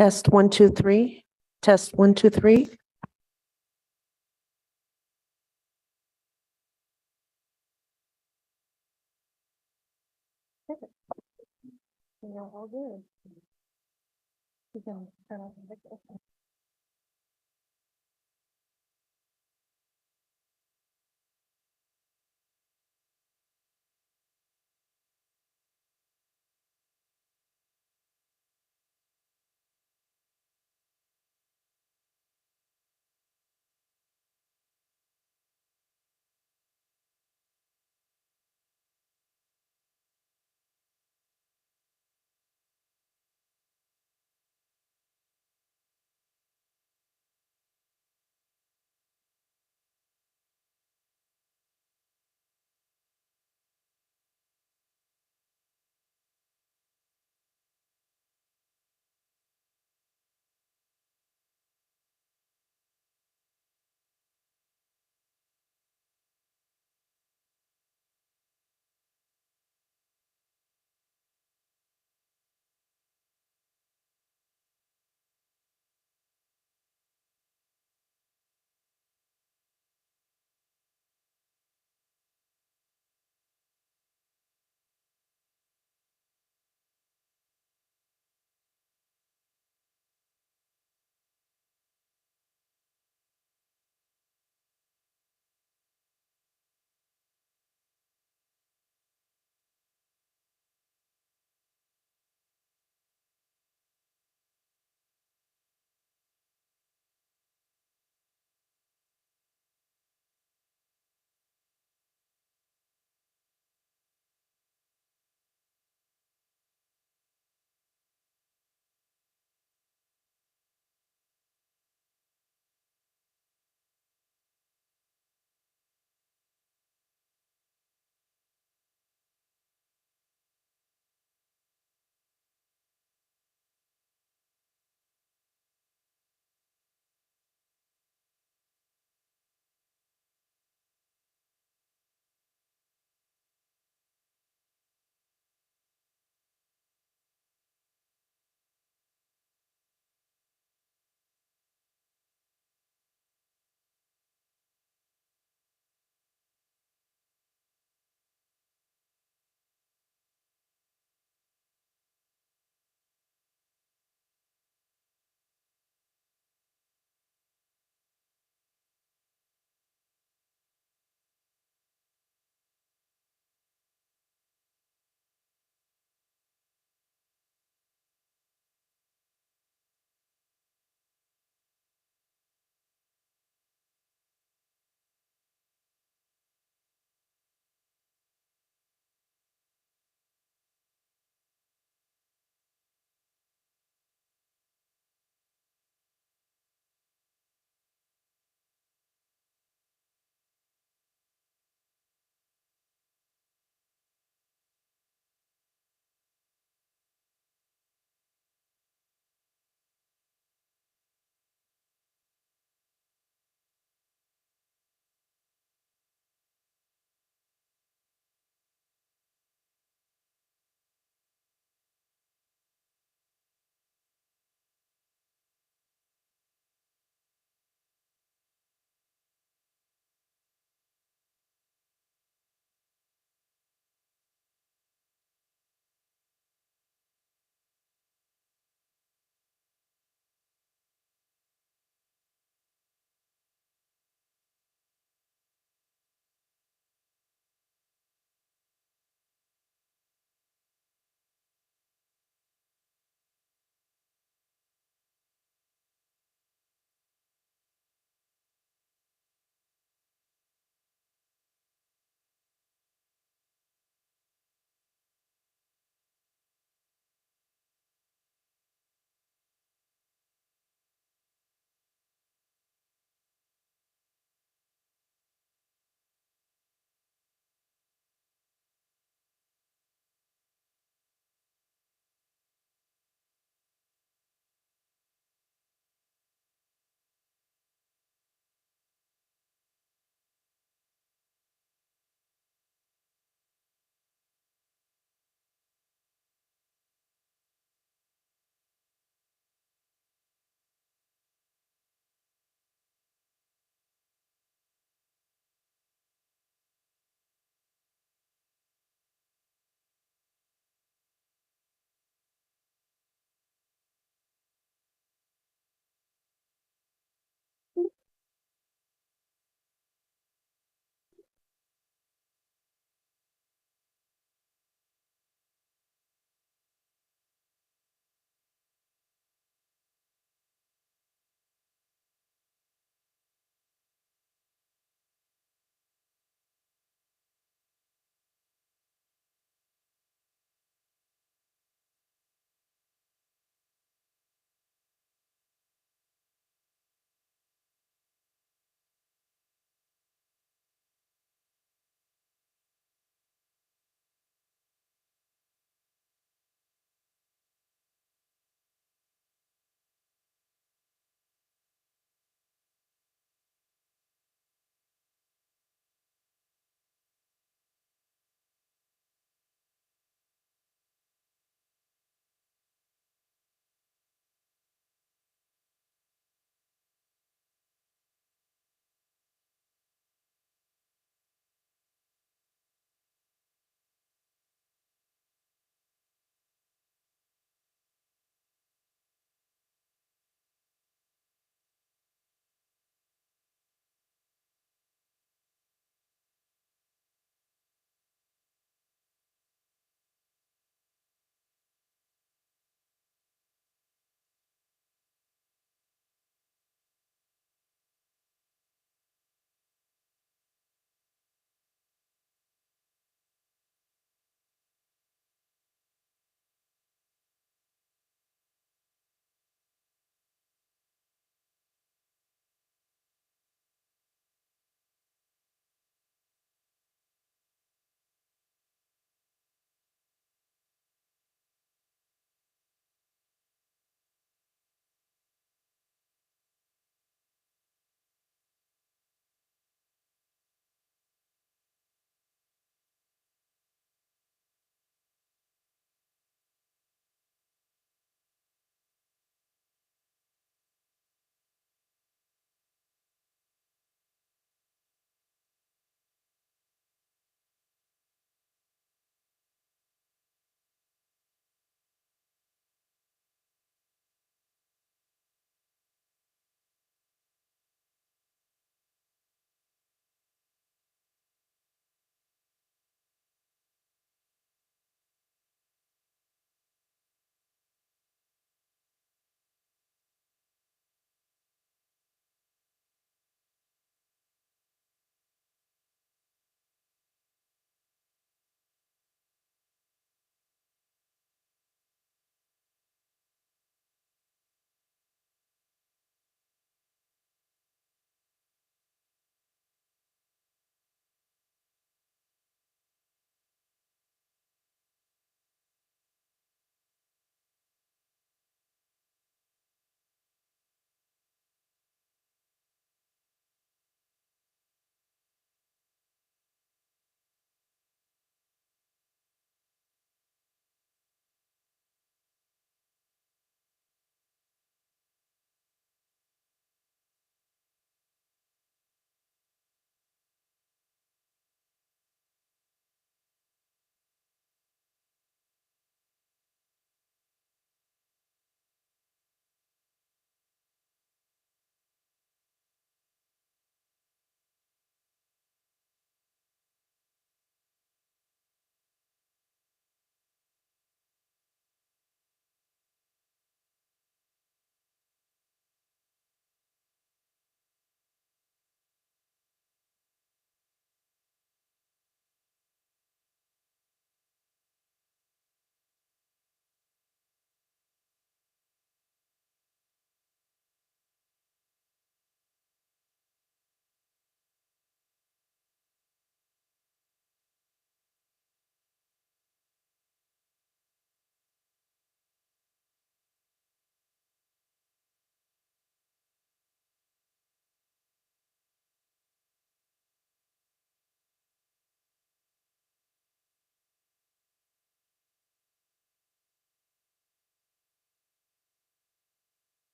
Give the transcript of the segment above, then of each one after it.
Test 1, 2, 3. Test 1, 2, 3. You're all good. You can turn off the video.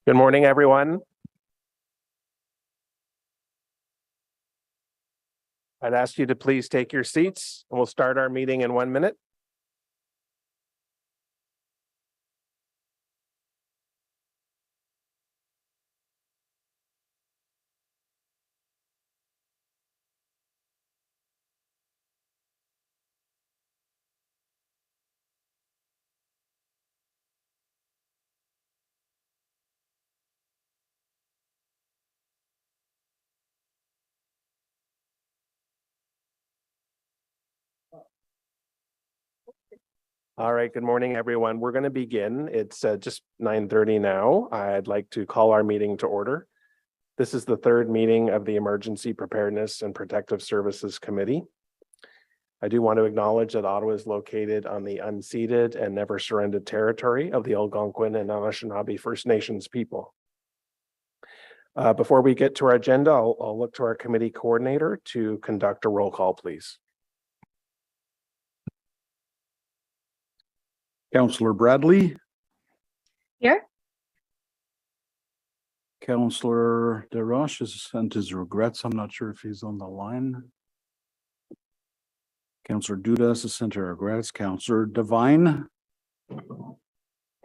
Good morning, everyone. I'd ask you to please take your seats and we'll start our meeting in 1 minute. All right, good morning, everyone. We're going to begin. It's just 9:30 now. I'd like to call our meeting to order. This is the third meeting of the Emergency Preparedness and Protective Services Committee. I do want to acknowledge that Ottawa is located on the unceded and never surrendered territory of the Algonquin and Anishinaabe First Nations people. Before we get to our agenda, I'll look to our committee coordinator to conduct a roll call, please. Councillor Bradley. Here. Councillor DeRoche has sent his regrets. I'm not sure if he's on the line. Councillor Dudas has sent her regrets. Councillor Devine.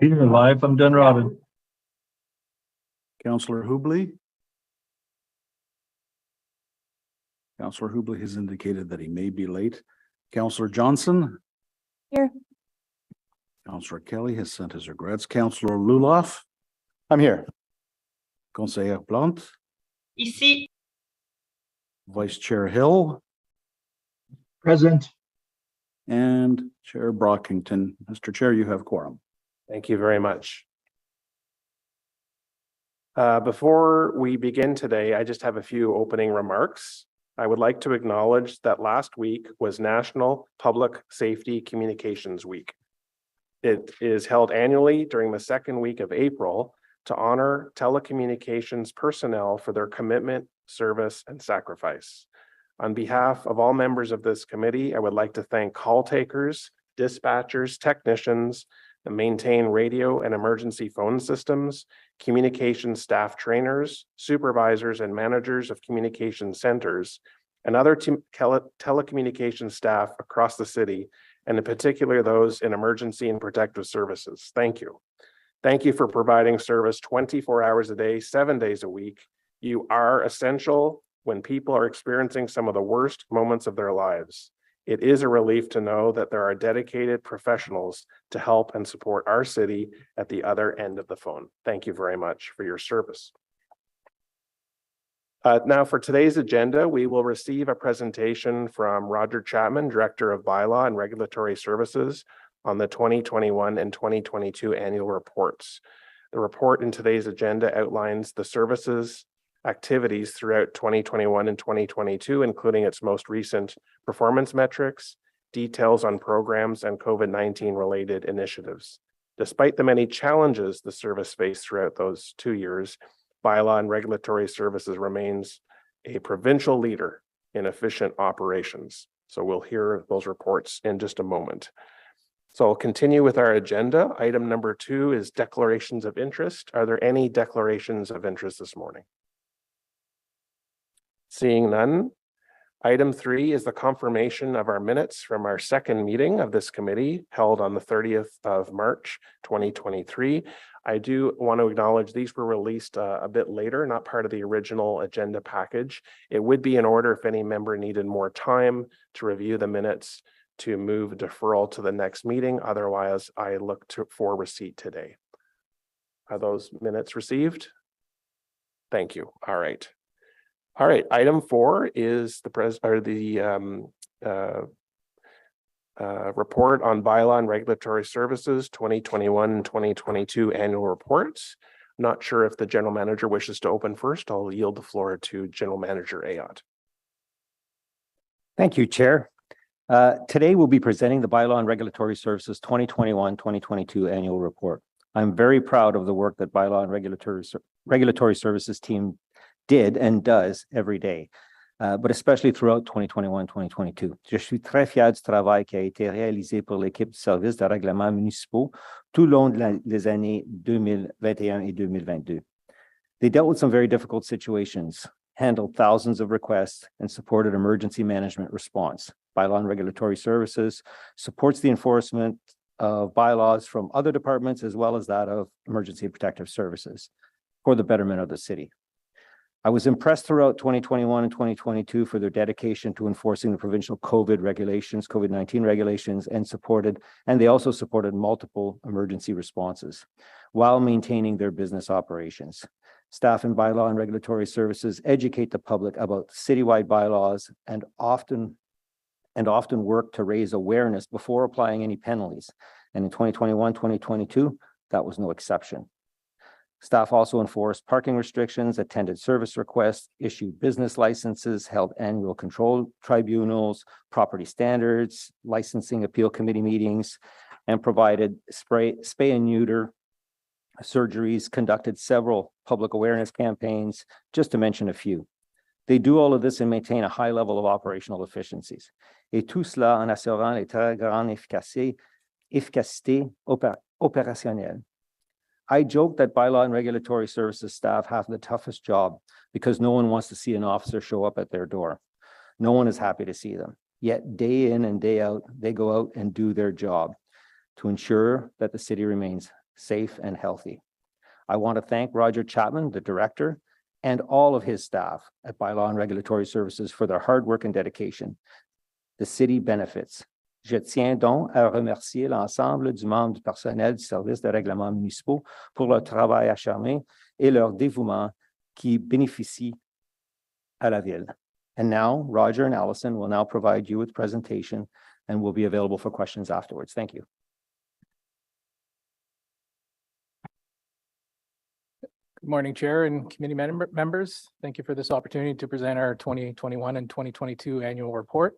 Here live from Dunrodden. Councillor Hubley. Councillor Hubley has indicated that he may be late. Councillor Johnson. Here. Councillor Kelly has sent his regrets. Councillor Luloff. I'm here. Conseillère Plante. Ici. Vice Chair Hill. Present. And Chair Brockington. Mr. Chair, you have quorum. Thank you very much. Before we begin today, I just have a few opening remarks. I would like to acknowledge that last week was National Public Safety Communications Week. It is held annually during the second week of April to honor telecommunications personnel for their commitment, service, and sacrifice. On behalf of all members of this committee, I would like to thank call takers, dispatchers, technicians that maintain radio and emergency phone systems, communication staff trainers, supervisors, and managers of communication centers, and other telecommunications staff across the city, and in particular those in emergency and protective services. Thank you. Thank you for providing service 24 hours a day, 7 days a week. You are essential when people are experiencing some of the worst moments of their lives. It is a relief to know that there are dedicated professionals to help and support our city at the other end of the phone. Thank you very much for your service. Now for today's agenda, we will receive a presentation from Roger Chapman, Director of Bylaw and Regulatory Services, on the 2021 and 2022 annual reports. The report in today's agenda outlines the services activities throughout 2021 and 2022, including its most recent performance metrics, details on programs, and COVID-19 related initiatives. Despite the many challenges the service faced throughout those 2 years, Bylaw and Regulatory Services remains a provincial leader in efficient operations. So we'll hear those reports in just a moment. So I'll continue with our agenda. Item number 2 is declarations of interest. Are there any declarations of interest this morning? Seeing none. Item 3 is the confirmation of our minutes from our second meeting of this committee held on the 30th of March, 2023. I do want to acknowledge these were released a bit later, not part of the original agenda package. It would be in order if any member needed more time to review the minutes to move deferral to the next meeting. Otherwise, I look for receipt today. Are those minutes received? Thank you. All right. All right. Item 4 is the report on Bylaw and Regulatory Services 2021 and 2022 annual reports. Not sure if the General Manager wishes to open first. I'll yield the floor to General Manager Ayotte. Thank you, Chair. Today we'll be presenting the Bylaw and Regulatory Services 2021-2022 annual report. I'm very proud of the work that Bylaw and Regulatory Services team did and does every day. but especially throughout 2021-2022. Je suis très fier du travail qui a été réalisé pour l'équipe du service de règlements municipaux tout le long des années 2021 et 2022. They dealt with some very difficult situations, handled thousands of requests, and supported emergency management response. Bylaw and Regulatory Services supports the enforcement of bylaws from other departments as well as that of Emergency Protective Services for the betterment of the city. I was impressed throughout 2021 and 2022 for their dedication to enforcing the provincial COVID-19 regulations, and they also supported multiple emergency responses while maintaining their business operations. Staff in Bylaw and Regulatory Services educate the public about citywide bylaws and often work to raise awareness before applying any penalties. And in 2021-2022, that was no exception. Staff also enforced parking restrictions, attended service requests, issued business licenses, held annual control tribunals, property standards, licensing appeal committee meetings, and provided spay and neuter surgeries, conducted several public awareness campaigns, just to mention a few. They do all of this and maintain a high level of operational efficiencies. Et tout cela en assurant les très grandes efficacité opérationnelle. I joke that Bylaw and Regulatory Services staff have the toughest job because no one wants to see an officer show up at their door. No one is happy to see them. Yet day in and day out, they go out and do their job to ensure that the city remains safe and healthy. I want to thank Roger Chapman, the director, and all of his staff at Bylaw and Regulatory Services for their hard work and dedication. The city benefits. Je tiens donc à remercier l'ensemble du membre du personnel du service de règlements municipaux pour leur travail acharné et leur dévouement qui bénéficie à la ville. And now, Roger and Allison will now provide you with presentation and will be available for questions afterwards. Thank you. Good morning, Chair and committee members. Thank you for this opportunity to present our 2021 and 2022 annual report.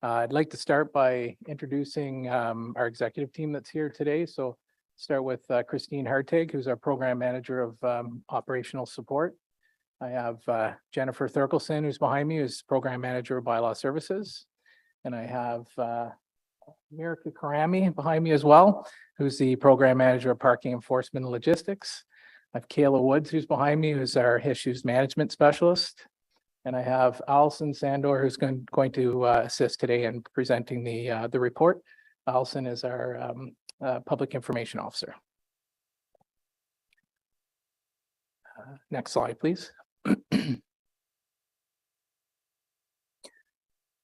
I'd like to start by introducing our executive team that's here today. So start with Christine Harteg, who's our program manager of operational support. I have Jennifer Thurkelson, who's behind me, who's program manager of bylaw services. And I have Mirka Karami behind me as well, who's the program manager of parking enforcement and logistics. I have Kayla Woods, who's behind me, who's our issues management specialist. And I have Allison Sandor, who's going to assist today in presenting the report. Allison is our public information officer. Next slide, please. Bylaw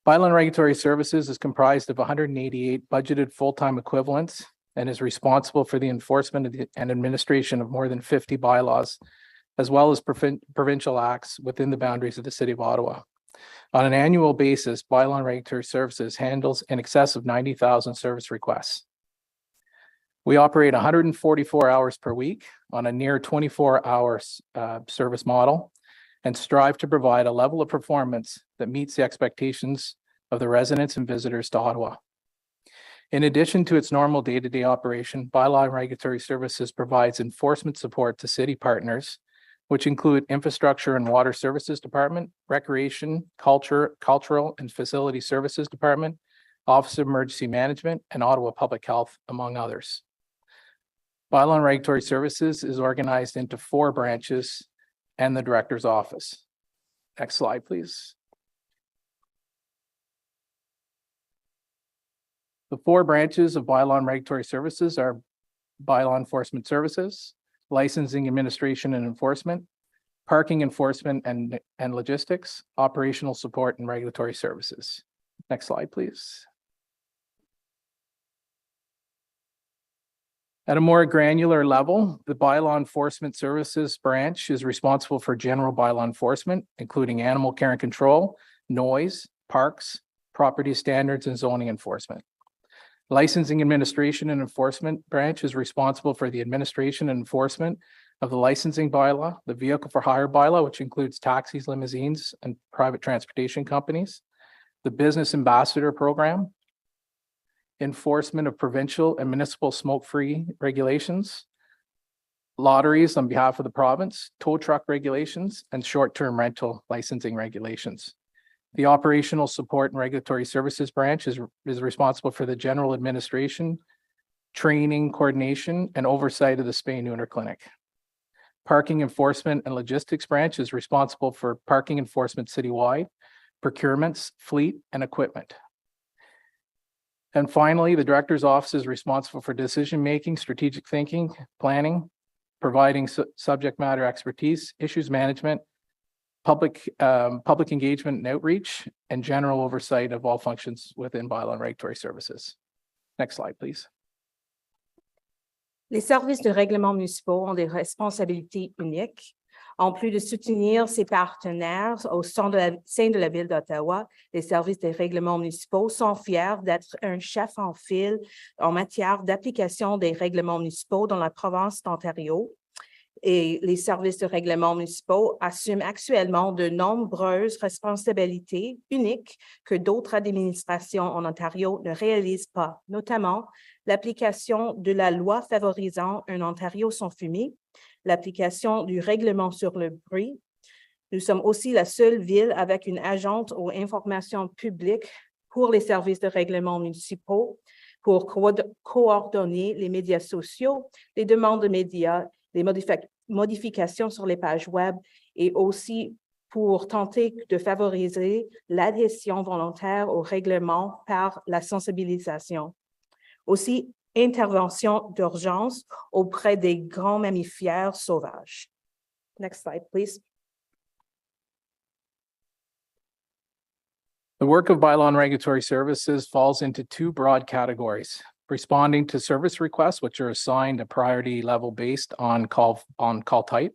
and Regulatory Services is comprised of 188 budgeted full-time equivalents and is responsible for the enforcement and administration of more than 50 bylaws, as well as provincial acts within the boundaries of the City of Ottawa. On an annual basis, Bylaw and Regulatory Services handles in excess of 90,000 service requests. We operate 144 hours per week on a near 24-hour service model and strive to provide a level of performance that meets the expectations of the residents and visitors to Ottawa. In addition to its normal day-to-day operation, Bylaw and Regulatory Services provides enforcement support to city partners, which include Infrastructure and Water Services Department, Recreation, Cultural and Facility Services Department, Office of Emergency Management, and Ottawa Public Health, among others. Bylaw and Regulatory Services is organized into 4 branches and the Director's Office. Next slide, please. The 4 branches of Bylaw and Regulatory Services are Bylaw Enforcement Services, Licensing, Administration and Enforcement, Parking Enforcement and Logistics, Operational Support and Regulatory Services. Next slide, please. At a more granular level, the Bylaw Enforcement Services branch is responsible for general bylaw enforcement, including animal care and control, noise, parks, property standards, and zoning enforcement. Licensing, Administration and Enforcement branch is responsible for the administration and enforcement of the licensing bylaw, the vehicle for hire bylaw, which includes taxis, limousines, and private transportation companies, the business ambassador program, enforcement of provincial and municipal smoke-free regulations, lotteries on behalf of the province, tow truck regulations, and short-term rental licensing regulations. The Operational Support and Regulatory Services Branch is responsible for the general administration, training, coordination, and oversight of the spay-neuter clinic. Parking Enforcement and Logistics Branch is responsible for parking enforcement citywide, procurements, fleet, and equipment. And finally, the Director's Office is responsible for decision-making, strategic thinking, planning, providing subject matter expertise, issues management, public engagement and outreach, and general oversight of all functions within bylaw and regulatory services. Next slide, please. Les services de règlement municipaux ont des responsabilités uniques. En plus de soutenir ses partenaires au sein de la Ville d'Ottawa, les services des règlements municipaux sont fiers d'être un chef en file en matière d'application des règlements municipaux dans la province d'Ontario. Et les services de règlements municipaux assument actuellement de nombreuses responsabilités uniques que d'autres administrations en Ontario ne réalisent pas, notamment l'application de la loi favorisant un Ontario sans fumée, l'application du règlement sur le bruit. Nous sommes aussi la seule ville avec une agente aux informations publiques pour les services de règlement municipaux pour coordonner les médias sociaux, les demandes de médias, les modifications sur les pages web et aussi pour tenter de favoriser l'adhésion volontaire au règlement par la sensibilisation. Aussi, intervention d'urgence auprès des grands mammifères sauvages. Next slide, please. The work of bylaw and regulatory services falls into two broad categories: responding to service requests, which are assigned a priority level based on call type,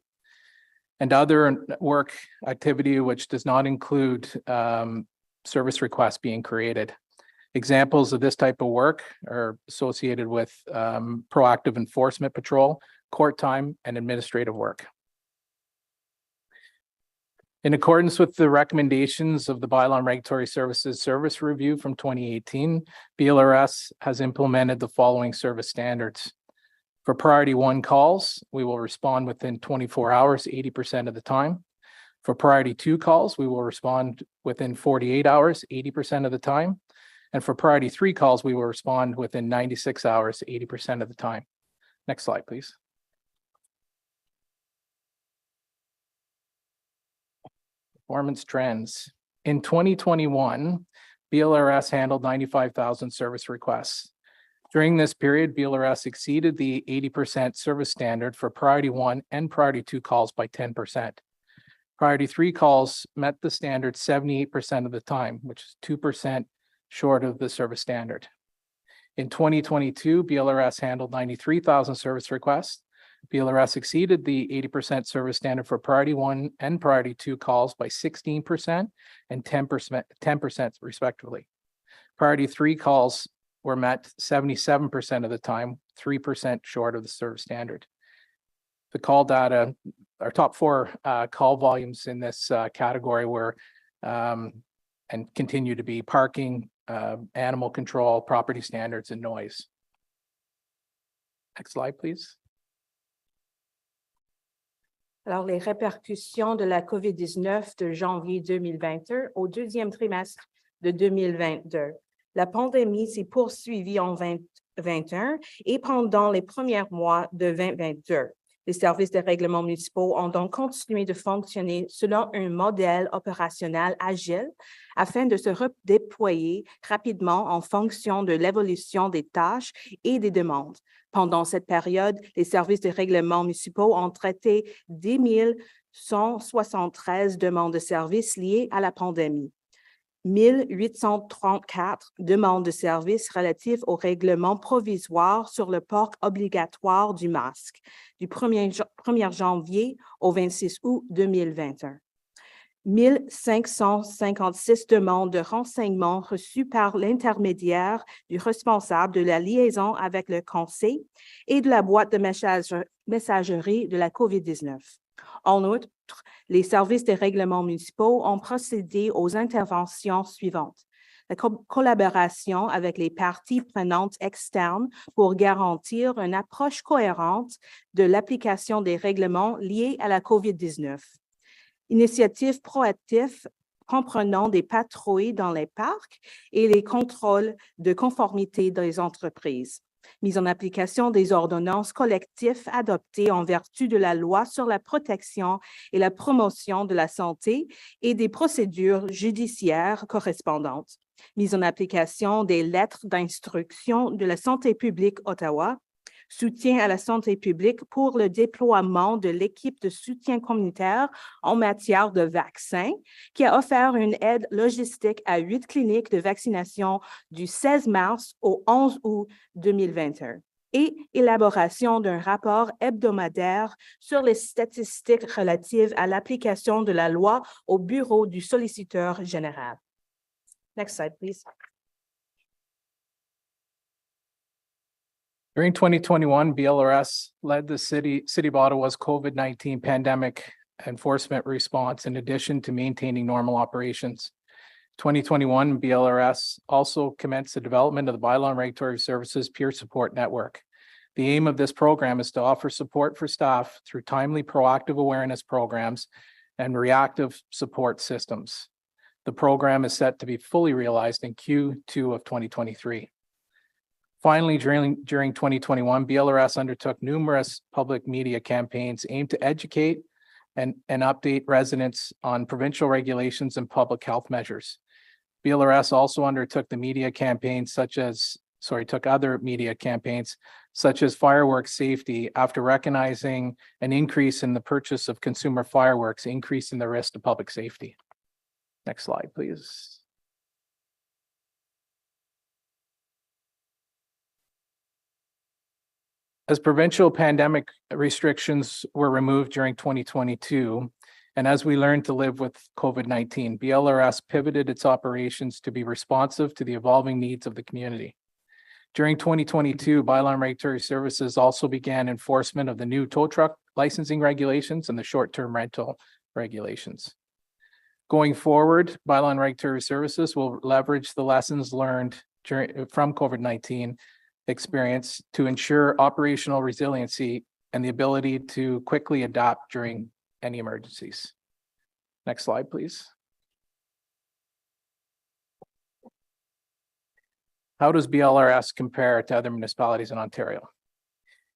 and other work activity which does not include service requests being created. Examples of this type of work are associated with proactive enforcement patrol, court time, and administrative work. In accordance with the recommendations of the Bylaw and Regulatory Services Service Review from 2018, BLRS has implemented the following service standards. For priority 1 calls, we will respond within 24 hours, 80% of the time. For priority 2 calls, we will respond within 48 hours, 80% of the time. And for priority 3 calls, we will respond within 96 hours, 80% of the time. Next slide, please. Performance trends. In 2021, BLRS handled 95,000 service requests. During this period, BLRS exceeded the 80% service standard for priority 1 and priority 2 calls by 10%. Priority 3 calls met the standard 78% of the time, which is 2% short of the service standard. In 2022, BLRS handled 93,000 service requests. BLRS exceeded the 80% service standard for priority 1 and priority 2 calls by 16% and 10% respectively. Priority 3 calls were met 77% of the time, 3% short of the service standard. The call data, our top 4 call volumes in this category were and continue to be parking, animal control, property standards, and noise. Next slide, please. Alors, les répercussions de la COVID-19 de janvier 2021 au deuxième trimestre de 2022. La pandémie s'est poursuivie en 2021 et pendant les premiers mois de 2022. Les services de règlement municipaux ont donc continué de fonctionner selon un modèle opérationnel agile afin de se redéployer rapidement en fonction de l'évolution des tâches et des demandes. Pendant cette période, les services de règlement municipaux ont traité 10 173 demandes de services liées à la pandémie. 1834 demandes de services relatives au règlement provisoire sur le port obligatoire du masque du 1er janvier au 26 août 2021. 1556 demandes de renseignements reçues par l'intermédiaire du responsable de la liaison avec le conseil et de la boîte de messagerie de la COVID-19. En outre, les services des règlements municipaux ont procédé aux interventions suivantes. La collaboration avec les parties prenantes externes pour garantir une approche cohérente de l'application des règlements liés à la COVID-19. Initiative proactive comprenant des patrouilles dans les parcs et les contrôles de conformité des entreprises. Mise en application des ordonnances collectives adoptées en vertu de la loi sur la protection et la promotion de la santé et des procédures judiciaires correspondantes. Mise en application des lettres d'instruction de la santé publique Ottawa, soutien à la santé publique pour le déploiement de l'équipe de soutien communautaire en matière de vaccins, qui a offert une aide logistique à 8 cliniques de vaccination du 16 mars au 11 août 2021. Et élaboration d'un rapport hebdomadaire sur les statistiques relatives à l'application de la loi au bureau du solliciteur général. Next slide, please. During 2021, BLRS led the City of Ottawa's COVID-19 pandemic enforcement response in addition to maintaining normal operations. 2021, BLRS also commenced the development of the Bylaw and Regulatory Services Peer Support Network. The aim of this program is to offer support for staff through timely proactive awareness programs and reactive support systems. The program is set to be fully realized in Q2 of 2023. Finally, during 2021, BLRS undertook numerous public media campaigns aimed to educate and update residents on provincial regulations and public health measures. BLRS also undertook other media campaigns such as fireworks safety after recognizing an increase in the purchase of consumer fireworks, increasing the risk to public safety. Next slide, please. As provincial pandemic restrictions were removed during 2022, and as we learned to live with COVID-19, BLRS pivoted its operations to be responsive to the evolving needs of the community. During 2022, Bylaw and Regulatory Services also began enforcement of the new tow truck licensing regulations and the short-term rental regulations. Going forward, Bylaw and Regulatory Services will leverage the lessons learned from COVID-19 experience to ensure operational resiliency and the ability to quickly adapt during any emergencies. Next slide, please. How does BLRS compare to other municipalities in Ontario?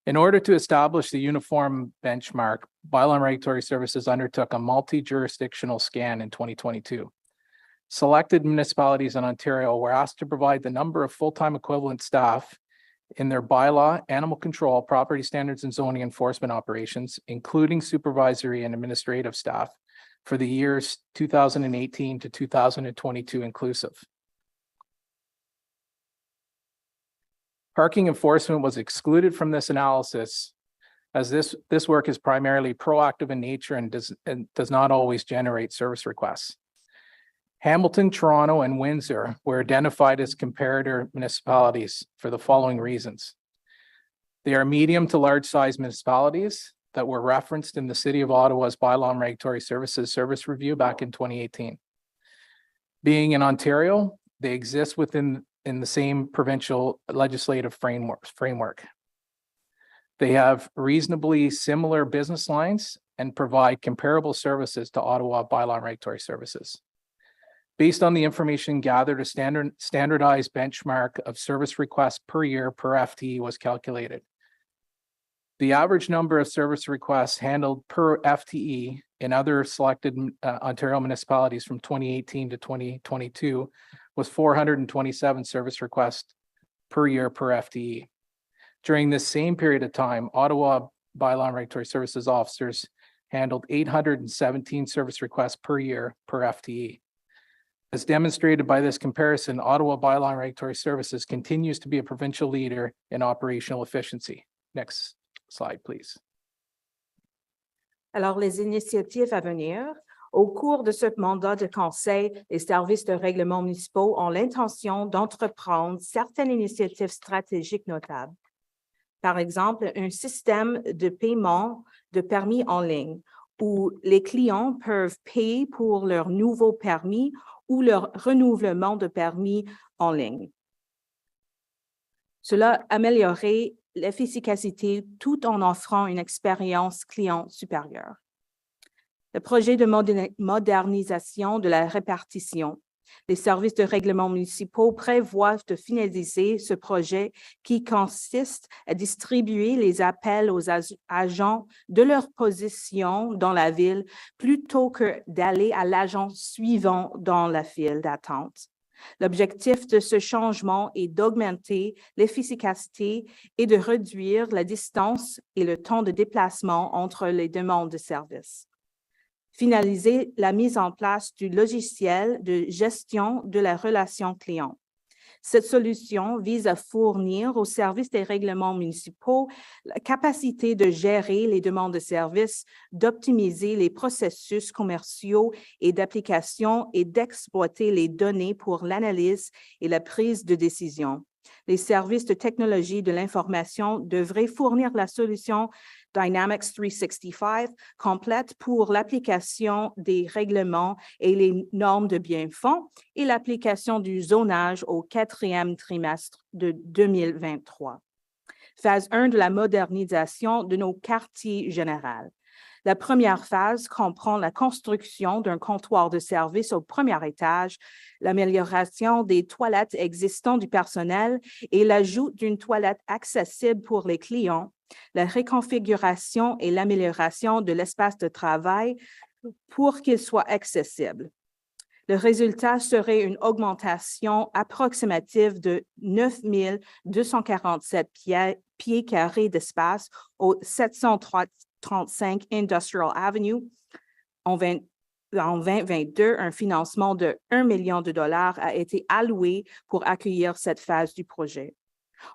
In order to establish the uniform benchmark, Bylaw and Regulatory Services undertook a multi-jurisdictional scan in 2022. Selected municipalities in Ontario were asked to provide the number of full-time equivalent staff in their bylaw, animal control, property standards and zoning enforcement operations, including supervisory and administrative staff for the years 2018 to 2022 inclusive. Parking enforcement was excluded from this analysis as this work is primarily proactive in nature and does not always generate service requests. Hamilton, Toronto, and Windsor were identified as comparator municipalities for the following reasons. They are medium to large size municipalities that were referenced in the City of Ottawa's Bylaw and Regulatory Services Service Review back in 2018. Being in Ontario, they exist within the same provincial legislative framework. They have reasonably similar business lines and provide comparable services to Ottawa Bylaw and Regulatory Services. Based on the information gathered, a standardized benchmark of service requests per year per FTE was calculated. The average number of service requests handled per FTE in other selected Ontario municipalities from 2018 to 2022 was 427 service requests per year per FTE. During this same period of time, Ottawa Bylaw and Regulatory Services officers handled 817 service requests per year per FTE. As demonstrated by this comparison, Ottawa Bylaw and Regulatory Services continues to be a provincial leader in operational efficiency. Next slide, please. Alors, les initiatives à venir. Au cours de ce mandat de conseil, les services de règlement municipaux ont l'intention d'entreprendre certaines initiatives stratégiques notables. Par exemple, un système de paiement de permis en ligne où les clients peuvent payer pour leur nouveau permis ou leur renouvellement de permis en ligne. Cela améliorerait l'efficacité tout en offrant une expérience client supérieure. Le projet de modernisation de la répartition. Les services de règlement municipaux prévoient de finaliser ce projet qui consiste à distribuer les appels aux agents de leur position dans la ville plutôt que d'aller à l'agent suivant dans la file d'attente. L'objectif de ce changement est d'augmenter l'efficacité et de réduire la distance et le temps de déplacement entre les demandes de services. Finaliser la mise en place du logiciel de gestion de la relation client. Cette solution vise à fournir au service des règlements municipaux la capacité de gérer les demandes de services, d'optimiser les processus commerciaux et d'application et d'exploiter les données pour l'analyse et la prise de décision. Les services de technologie de l'information devraient fournir la solution Dynamics 365 complète pour l'application des règlements et les normes de biens-fonds et l'application du zonage au 4e trimestre de 2023. Phase 1 de la modernisation de nos quartiers généraux. La première phase comprend la construction d'un comptoir de service au premier étage, l'amélioration des toilettes existantes du personnel et l'ajout d'une toilette accessible pour les clients, la réconfiguration et l'amélioration de l'espace de travail pour qu'il soit accessible. Le résultat serait une augmentation approximative de 9 247 pieds carrés d'espace au 735 Industrial Avenue. En 2022, un financement de 1 million de dollars a été alloué pour accueillir cette phase du projet.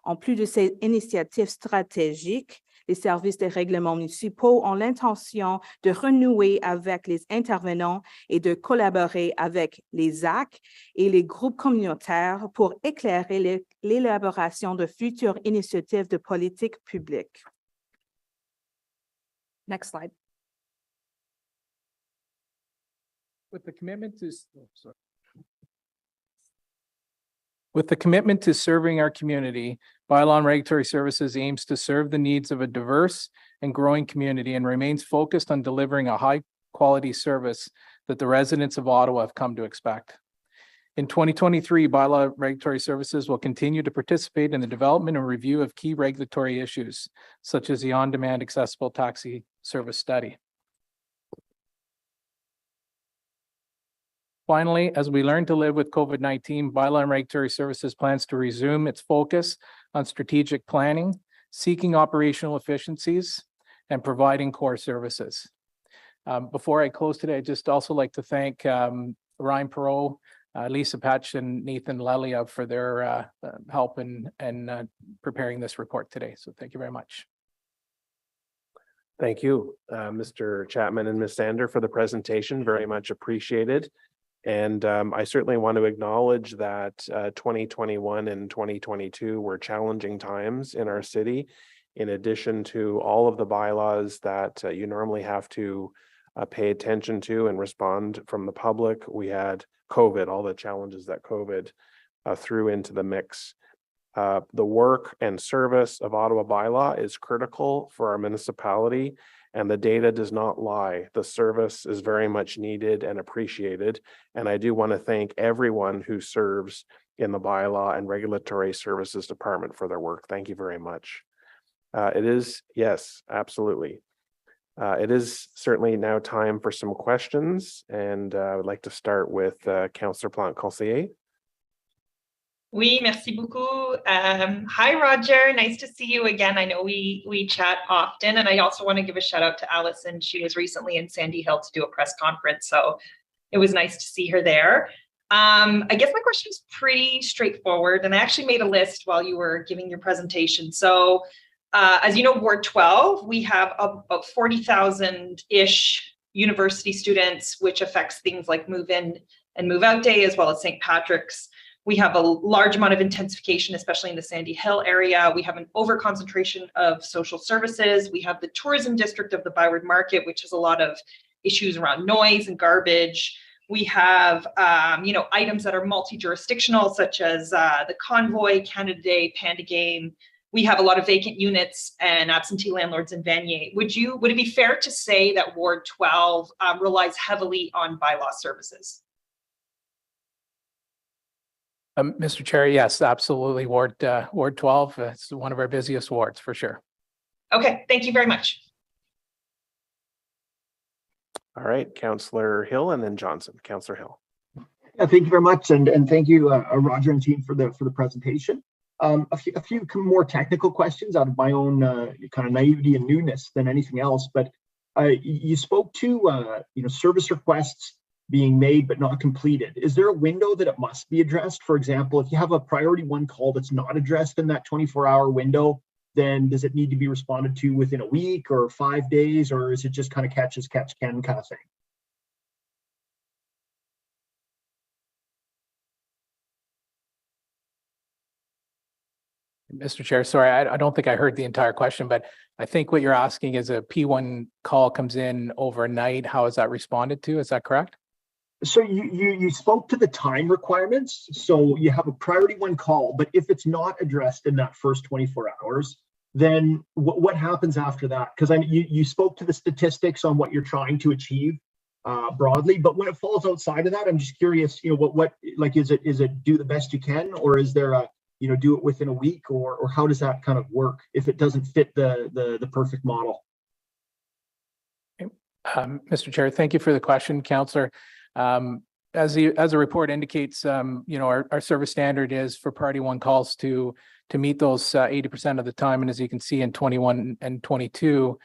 En plus de ces initiatives stratégiques, les services des règlements municipaux ont l'intention de renouer avec les intervenants et de collaborer avec les AC et les groupes communautaires pour éclairer l'élaboration de futures initiatives de politique publique. Next slide. With the commitment to serving our community, Bylaw and Regulatory Services aims to serve the needs of a diverse and growing community and remains focused on delivering a high-quality service that the residents of Ottawa have come to expect. In 2023, Bylaw and Regulatory Services will continue to participate in the development and review of key regulatory issues, such as the on-demand accessible taxi service study. Finally, as we learn to live with COVID-19, Bylaw and Regulatory Services plans to resume its focus on strategic planning, seeking operational efficiencies, and providing core services. Before I close today, I'd just also like to thank Ryan Perot, Lisa Patch, and Nathan Lelia for their help in preparing this report today. So thank you very much. Thank you, Mr. Chapman and Ms. Sander, for the presentation. Very much appreciated. And I certainly want to acknowledge that 2021 and 2022 were challenging times in our city. In addition to all of the bylaws that you normally have to pay attention to and respond from the public, we had COVID, all the challenges that COVID threw into the mix. The work and service of Ottawa Bylaw is critical for our municipality, and the data does not lie. The service is very much needed and appreciated. And I do want to thank everyone who serves in the Bylaw and Regulatory Services Department for their work. Thank you very much. It is, yes, absolutely. It is certainly now time for some questions, and I would like to start with Councillor Plante-Conseiller. Oui, merci beaucoup. Hi, Roger. Nice to see you again. I know we chat often, and I also want to give a shout out to Allison. She was recently in Sandy Hill to do a press conference, so it was nice to see her there. I guess my question is pretty straightforward, and I actually made a list while you were giving your presentation. So, as you know, Ward 12, we have about 40,000-ish university students, which affects things like move-in and move-out day, as well as St. Patrick's. We have a large amount of intensification, especially in the Sandy Hill area. We have an over-concentration of social services. We have the tourism district of the Byward Market, which has a lot of issues around noise and garbage. We have, items that are multi-jurisdictional, such as the Convoy, Canada Day, Panda Game. we have a lot of vacant units and absentee landlords in Vanier. Would it be fair to say that Ward 12 relies heavily on bylaw services? Mr. Chair, yes, absolutely. Ward 12, it's one of our busiest wards for sure. Okay, thank you very much. All right, Councillor Hill and then Johnson. Councillor Hill. Thank you very much, and thank you, Roger and team, for the presentation. A few more technical questions out of my own kind of naivety and newness than anything else. But you spoke to service requests being made but not completed. Is there a window that it must be addressed? For example, if you have a priority 1 call that's not addressed in that 24-hour window, then does it need to be responded to within a week or 5 days, or is it just kind of catch as catch can kind of thing? Mr. Chair, sorry, I don't think I heard the entire question, but I think what you're asking is a P1 call comes in overnight. How is that responded to? Is that correct? So you spoke to the time requirements. So you have a priority 1 call, but if it's not addressed in that first 24 hours, then what happens after that? Because you spoke to the statistics on what you're trying to achieve broadly, but when it falls outside of that, I'm just curious, what like, is it do the best you can, or is there a, do it within a week, or how does that kind of work if it doesn't fit the perfect model? Mr. Chair, thank you for the question, Councillor. As the report indicates, our service standard is for priority 1 calls to meet those 80% of the time. And as you can see in 21 and 22,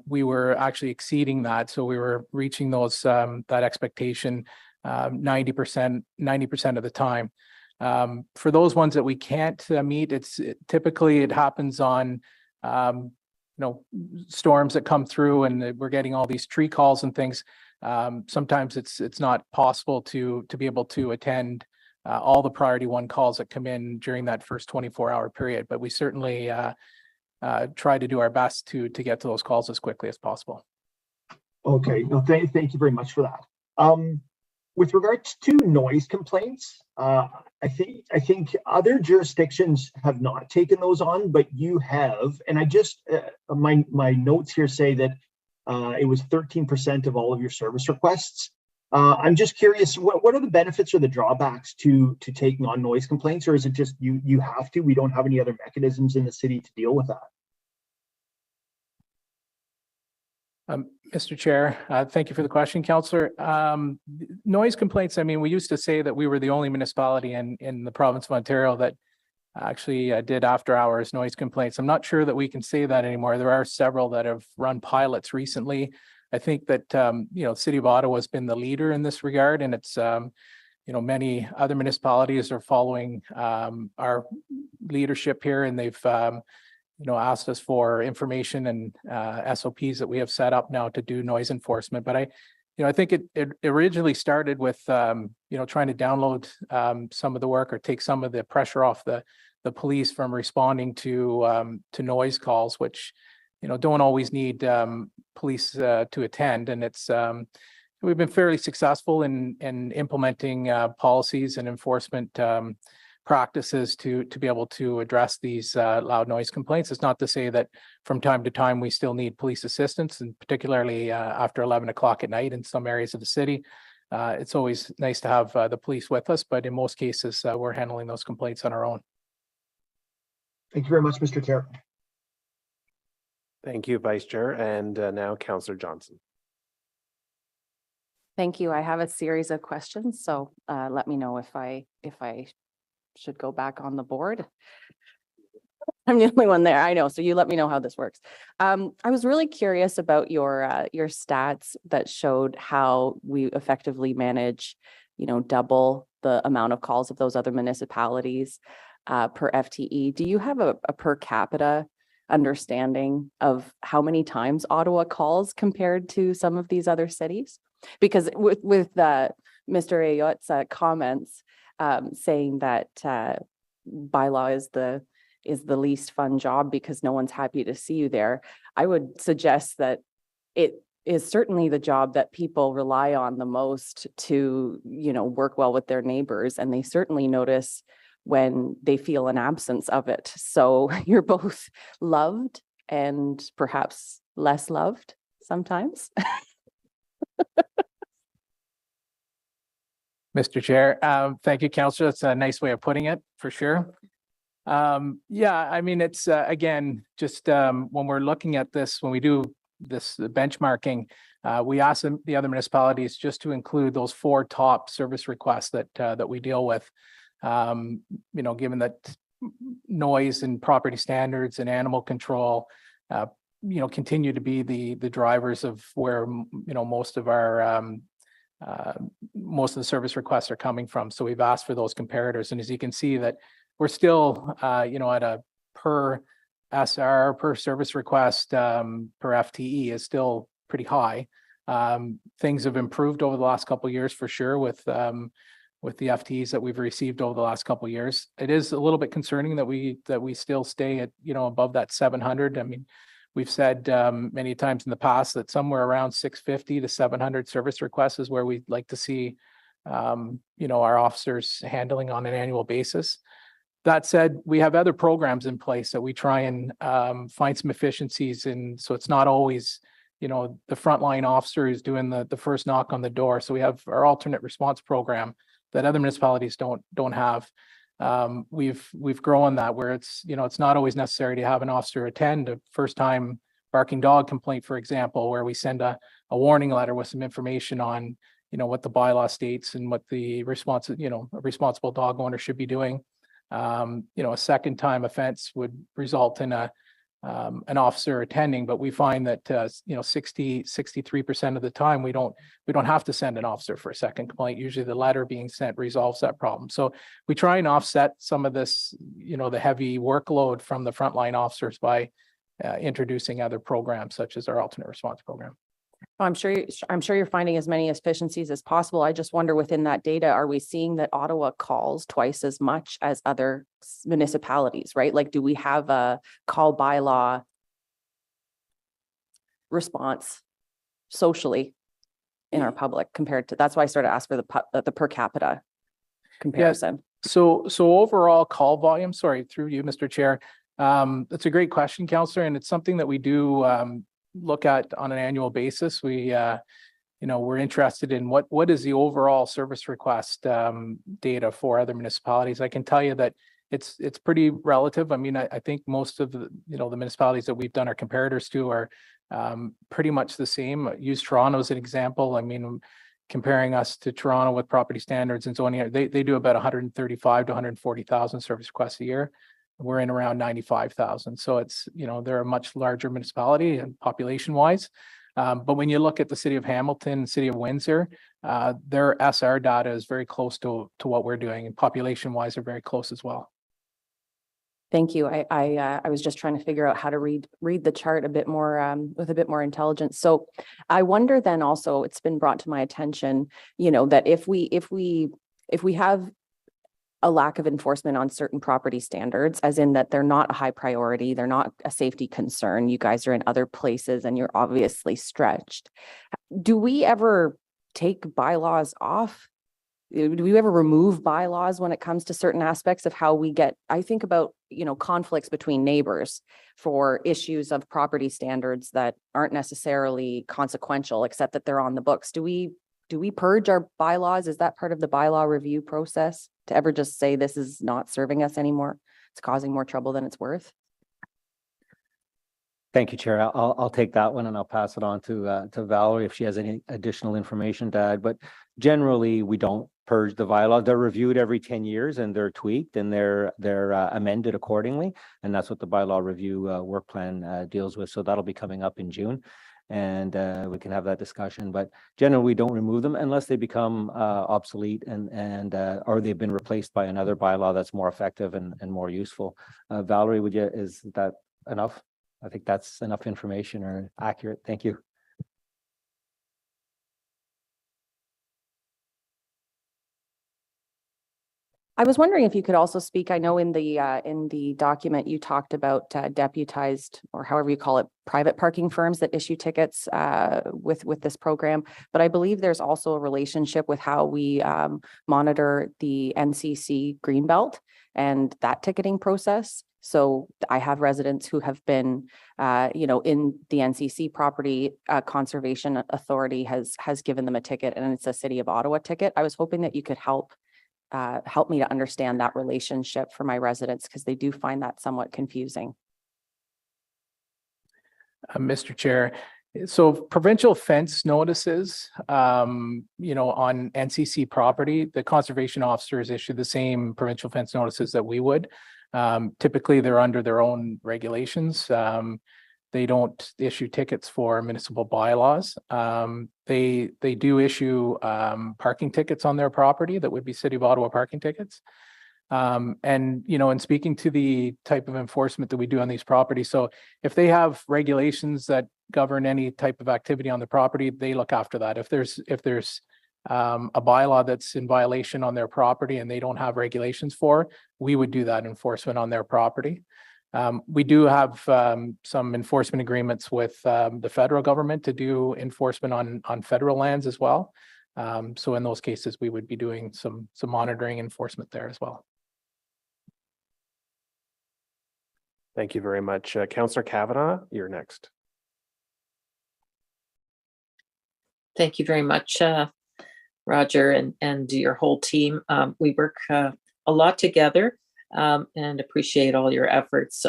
we were actually exceeding that. So we were reaching those that expectation 90% of the time. For those ones that we can't meet, typically it happens on storms that come through, and we're getting all these tree calls and things. Sometimes it's not possible to be able to attend all the priority 1 calls that come in during that first 24-hour period, but we certainly try to do our best to get to those calls as quickly as possible. Okay, no, thank you very much for that. With regards to noise complaints, I think other jurisdictions have not taken those on, but you have. And I just my notes here say that it was 13% of all of your service requests. I'm just curious, what are the benefits or the drawbacks to taking on noise complaints, or is it just you have to? We don't have any other mechanisms in the city to deal with that. Mr. Chair, thank you for the question, Councillor. Noise complaints, I mean, we used to say that we were the only municipality in the province of Ontario that actually did after hours noise complaints. I'm not sure that we can say that anymore. There are several that have run pilots recently. I think that, City of Ottawa has been the leader in this regard, and it's, many other municipalities are following our leadership here, and they've asked us for information and SOPs that we have set up now to do noise enforcement. But I think it originally started with, trying to download some of the work or take some of the pressure off the police from responding to noise calls, which, don't always need police to attend. And it's, we've been fairly successful in implementing policies and enforcement practices to be able to address these loud noise complaints. It's not to say that from time to time we still need police assistance, and particularly after 11 o'clock at night in some areas of the city. It's always nice to have the police with us, but in most cases we're handling those complaints on our own. Thank you very much, Mr. Chair. Thank you, Vice Chair. And now Councillor Johnson. Thank you. I have a series of questions, so let me know if I should go back on the board. I'm the only one there, I know, so you let me know how this works. I was really curious about your stats that showed how we effectively manage, double the amount of calls of those other municipalities per FTE. Do you have a per capita understanding of how many times Ottawa calls compared to some of these other cities? Because with Mr. Ayotte's comments saying that bylaw is the least fun job because no one's happy to see you there, I would suggest that it is certainly the job that people rely on the most to, work well with their neighbors, and they certainly notice when they feel an absence of it. So you're both loved and perhaps less loved sometimes. Mr. Chair, thank you, Councillor. That's a nice way of putting it, for sure. Yeah, I mean, it's again, just when we're looking at this, when we do this benchmarking, we ask the other municipalities just to include those 4 top service requests that we deal with. You know, given that noise and property standards and animal control, you know, continue to be the drivers of where, you know, most of the service requests are coming from. So we've asked for those comparators. And as you can see that we're still, you know, at a per SR, per service request, per FTE is still pretty high. Things have improved over the last couple of years for sure with the FTEs that we've received over the last couple of years. It is a little bit concerning that we still stay at, you know, above that 700. I mean, we've said many times in the past that somewhere around 650 to 700 service requests is where we'd like to see, you know, our officers handling on an annual basis. That said, we have other programs in place that we try and find some efficiencies in. So it's not always, you know, the frontline officer who's doing the first knock on the door. So we have our alternate response program that other municipalities don't have. We've grown that where it's, you know, it's not always necessary to have an officer attend a first time barking dog complaint, for example, where we send a warning letter with some information on, you know, what the bylaw states and what the a responsible dog owner should be doing. You know, a second time offense would result in an officer attending, but we find that, you know, 63% of the time, we don't have to send an officer for a second complaint. Usually the letter being sent resolves that problem. So we try and offset some of this, you know, the heavy workload from the frontline officers by introducing other programs such as our alternate response program. I'm sure you're finding as many efficiencies as possible. I just wonder within that data, are we seeing that Ottawa calls twice as much as other municipalities, right? Like, do we have a call bylaw response socially in our public compared to, that's why I started to ask for the per capita comparison. So overall call volume, sorry, through you, Mr. Chair. That's a great question, Councillor, and it's something that we do look at on an annual basis. We, you know, we're interested in what is the overall service request data for other municipalities. I can tell you that it's pretty relative. I mean, I think most of the, you know, the municipalities that we've done our comparators to are pretty much the same. Use Toronto as an example. I mean, comparing us to Toronto with property standards and zoning, they do about 135 to 140,000 service requests a year. We're in around 95,000. So it's, you know, they're a much larger municipality and population wise. But when you look at the city of Hamilton, city of Windsor, their SR data is very close to what we're doing, and population wise are very close as well. Thank you. I was just trying to figure out how to read the chart a bit more with a bit more intelligence. So I wonder then also, it's been brought to my attention, you know, that if we have a lack of enforcement on certain property standards, as in that they're not a high priority, they're not a safety concern, you guys are in other places and you're obviously stretched. Do we ever take bylaws off? Do we ever remove bylaws when it comes to certain aspects of how we get, I think about, you know, conflicts between neighbors for issues of property standards that aren't necessarily consequential, except that they're on the books. Do we purge our bylaws? Is that part of the bylaw review process to ever just say this is not serving us anymore? It's causing more trouble than it's worth. Thank you, Chair. I'll take that one and I'll pass it on to Valerie if she has any additional information to add. But generally, we don't purge the bylaws. They're reviewed every 10 years and they're tweaked and they're amended accordingly. And that's what the bylaw review work plan deals with. So that'll be coming up in June. And we can have that discussion, but generally we don't remove them unless they become obsolete and or they've been replaced by another bylaw that's more effective and more useful. Valerie, is that enough? I think that's enough information or accurate. Thank you. I was wondering if you could also speak, I know in the document you talked about deputized, or however you call it, private parking firms that issue tickets with this program. But I believe there's also a relationship with how we monitor the NCC Greenbelt and that ticketing process. So I have residents who have been, in the NCC property, Conservation Authority has given them a ticket, and it's a City of Ottawa ticket. I was hoping that you could help me to understand that relationship for my residents, because they do find that somewhat confusing. Mr. Chair, so provincial fence notices, on NCC property, the conservation officers issue the same provincial fence notices that we would. Typically, they're under their own regulations. They don't issue tickets for municipal bylaws. They do issue parking tickets on their property that would be City of Ottawa parking tickets. In speaking to the type of enforcement that we do on these properties, so if they have regulations that govern any type of activity on the property, they look after that. If there's a bylaw that's in violation on their property and they don't have regulations for, we would do that enforcement on their property. We do have some enforcement agreements with the federal government to do enforcement on federal lands as well. So in those cases, we would be doing some monitoring enforcement there as well. Thank you very much. Councillor Kavanagh, you're next. Thank you very much, Roger, and your whole team. We work a lot together and appreciate all your efforts.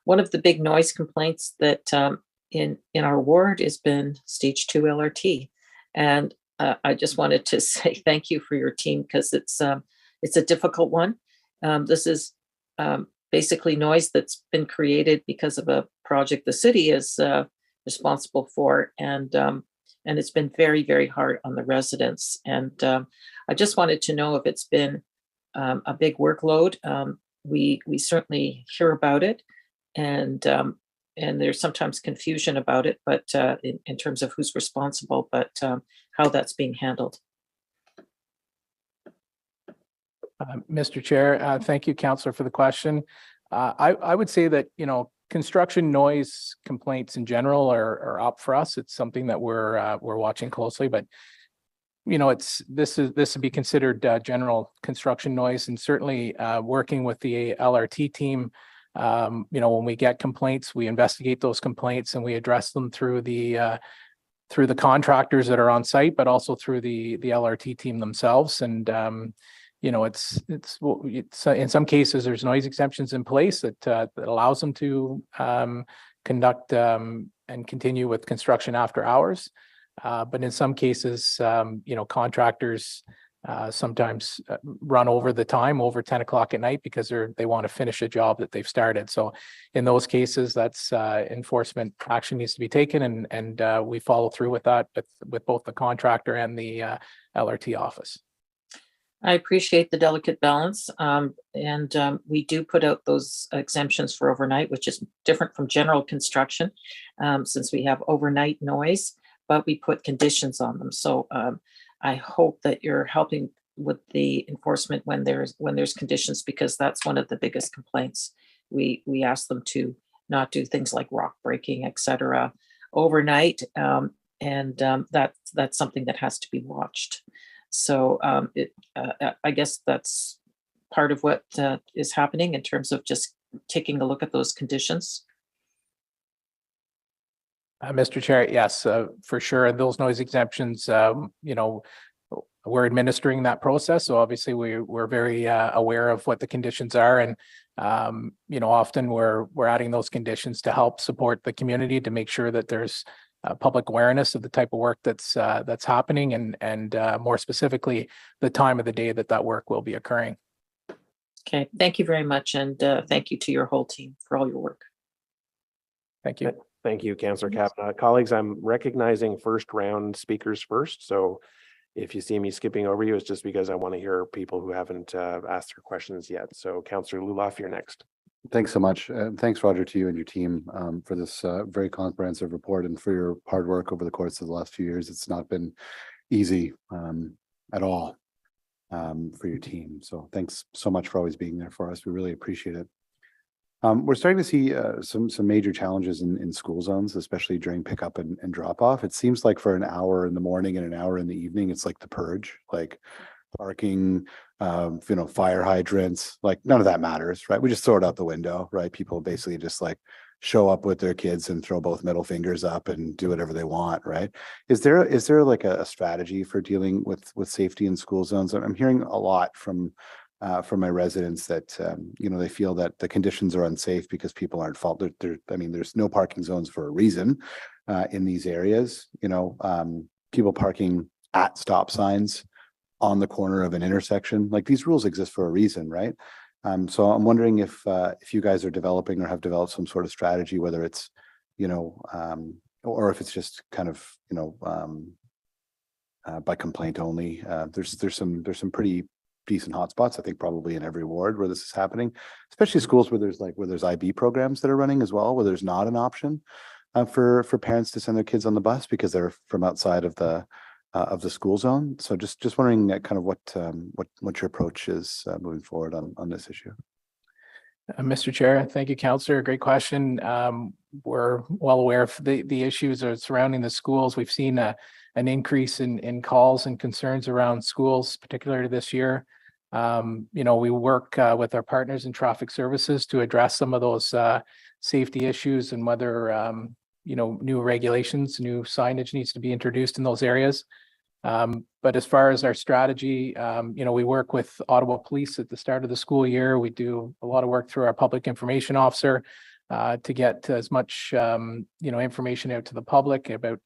One of the big noise complaints that in our ward has been stage 2 LRT. And I just wanted to say thank you for your team, because it's a difficult one. This is basically noise that's been created because of a project the city is responsible for, and it's been very, very hard on the residents. And I just wanted to know if it's been a big workload. We certainly hear about it, and there's sometimes confusion about it, but in terms of who's responsible, but how that's being handled. Mr. Chair, thank you, Councillor, for the question. I would say that, construction noise complaints in general are up for us. It's something that we're watching closely, but this would be considered general construction noise, and certainly working with the LRT team. When we get complaints, we investigate those complaints and we address them through the contractors that are on site, but also through the LRT team themselves. And it's in some cases there's noise exemptions in place that allows them to conduct and continue with construction after hours. But in some cases, contractors sometimes run over the time, over 10 o'clock at night, because they want to finish a job that they've started. So in those cases, that's enforcement action needs to be taken, and we follow through with that with both the contractor and the LRT office. I appreciate the delicate balance, and we do put out those exemptions for overnight, which is different from general construction, since we have overnight noise, but we put conditions on them. So I hope that you're helping with the enforcement when there's conditions, because that's one of the biggest complaints. We ask them to not do things like rock breaking, etc., overnight, and that's something that has to be watched. So I guess that's part of what is happening in terms of just taking a look at those conditions. Mr. Chair, yes, for sure. Those noise exemptions, we're administering that process. So obviously we're very aware of what the conditions are. And, often we're adding those conditions to help support the community, to make sure that there's public awareness of the type of work that's happening, and more specifically, the time of the day that work will be occurring. Okay, thank you very much. And thank you to your whole team for all your work. Thank you. Thank you, Councillor Kavanagh. Colleagues, I'm recognizing first round speakers first. So if you see me skipping over you, it's just because I want to hear people who haven't asked their questions yet. So Councillor Luloff, you're next. Thanks so much. Thanks, Roger, to you and your team for this very comprehensive report, and for your hard work over the course of the last few years. It's not been easy at all. for your team. So thanks so much for always being there for us. We really appreciate it. We're starting to see some major challenges in school zones, especially during pickup and drop off. It seems like for an hour in the morning and an hour in the evening, it's like the purge, like parking, fire hydrants, like none of that matters, right? We just throw it out the window, right? People basically just like show up with their kids and throw both middle fingers up and do whatever they want, right? Is there like a strategy for dealing with safety in school zones? I'm hearing a lot from my residents that they feel that the conditions are unsafe because people aren't fault. I mean, there's no parking zones for a reason in these areas. People parking at stop signs on the corner of an intersection. Like these rules exist for a reason, right? So I'm wondering if you guys are developing or have developed some sort of strategy, whether it's or if it's just kind of by complaint only. There's some pretty decent hotspots, I think probably in every ward where this is happening, especially schools where there's IB programs that are running as well, where there's not an option for parents to send their kids on the bus because they're from outside of the school zone. So just wondering kind of what your approach is moving forward on this issue. Mr. Chair, thank you, Councillor. Great question. We're well aware of the issues surrounding the schools. We've seen an increase in calls and concerns around schools, particularly this year. We work with our partners in traffic services to address some of those safety issues and whether new regulations, new signage needs to be introduced in those areas. But as far as our strategy, we work with Ottawa Police at the start of the school year. We do a lot of work through our public information officer to get as much information out to the public about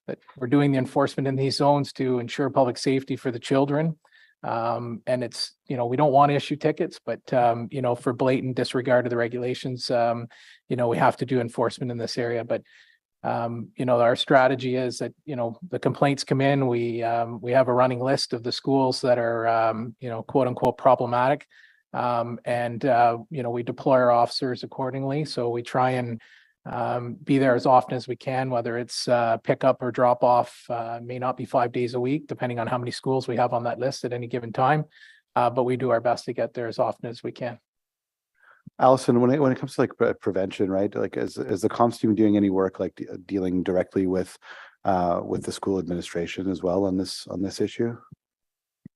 that we're doing the enforcement in these zones to ensure public safety for the children. And it's, we don't want to issue tickets, but, for blatant disregard of the regulations, we have to do enforcement in this area. But, our strategy is that, the complaints come in, we have a running list of the schools that are, quote unquote problematic. And we deploy our officers accordingly. So we try and be there as often as we can, whether it's pickup or drop off. May not be 5 days a week, depending on how many schools we have on that list at any given time. But we do our best to get there as often as we can. Allison, when it comes to like prevention, right? Like, is the comms team doing any work like dealing directly with the school administration as well on this issue?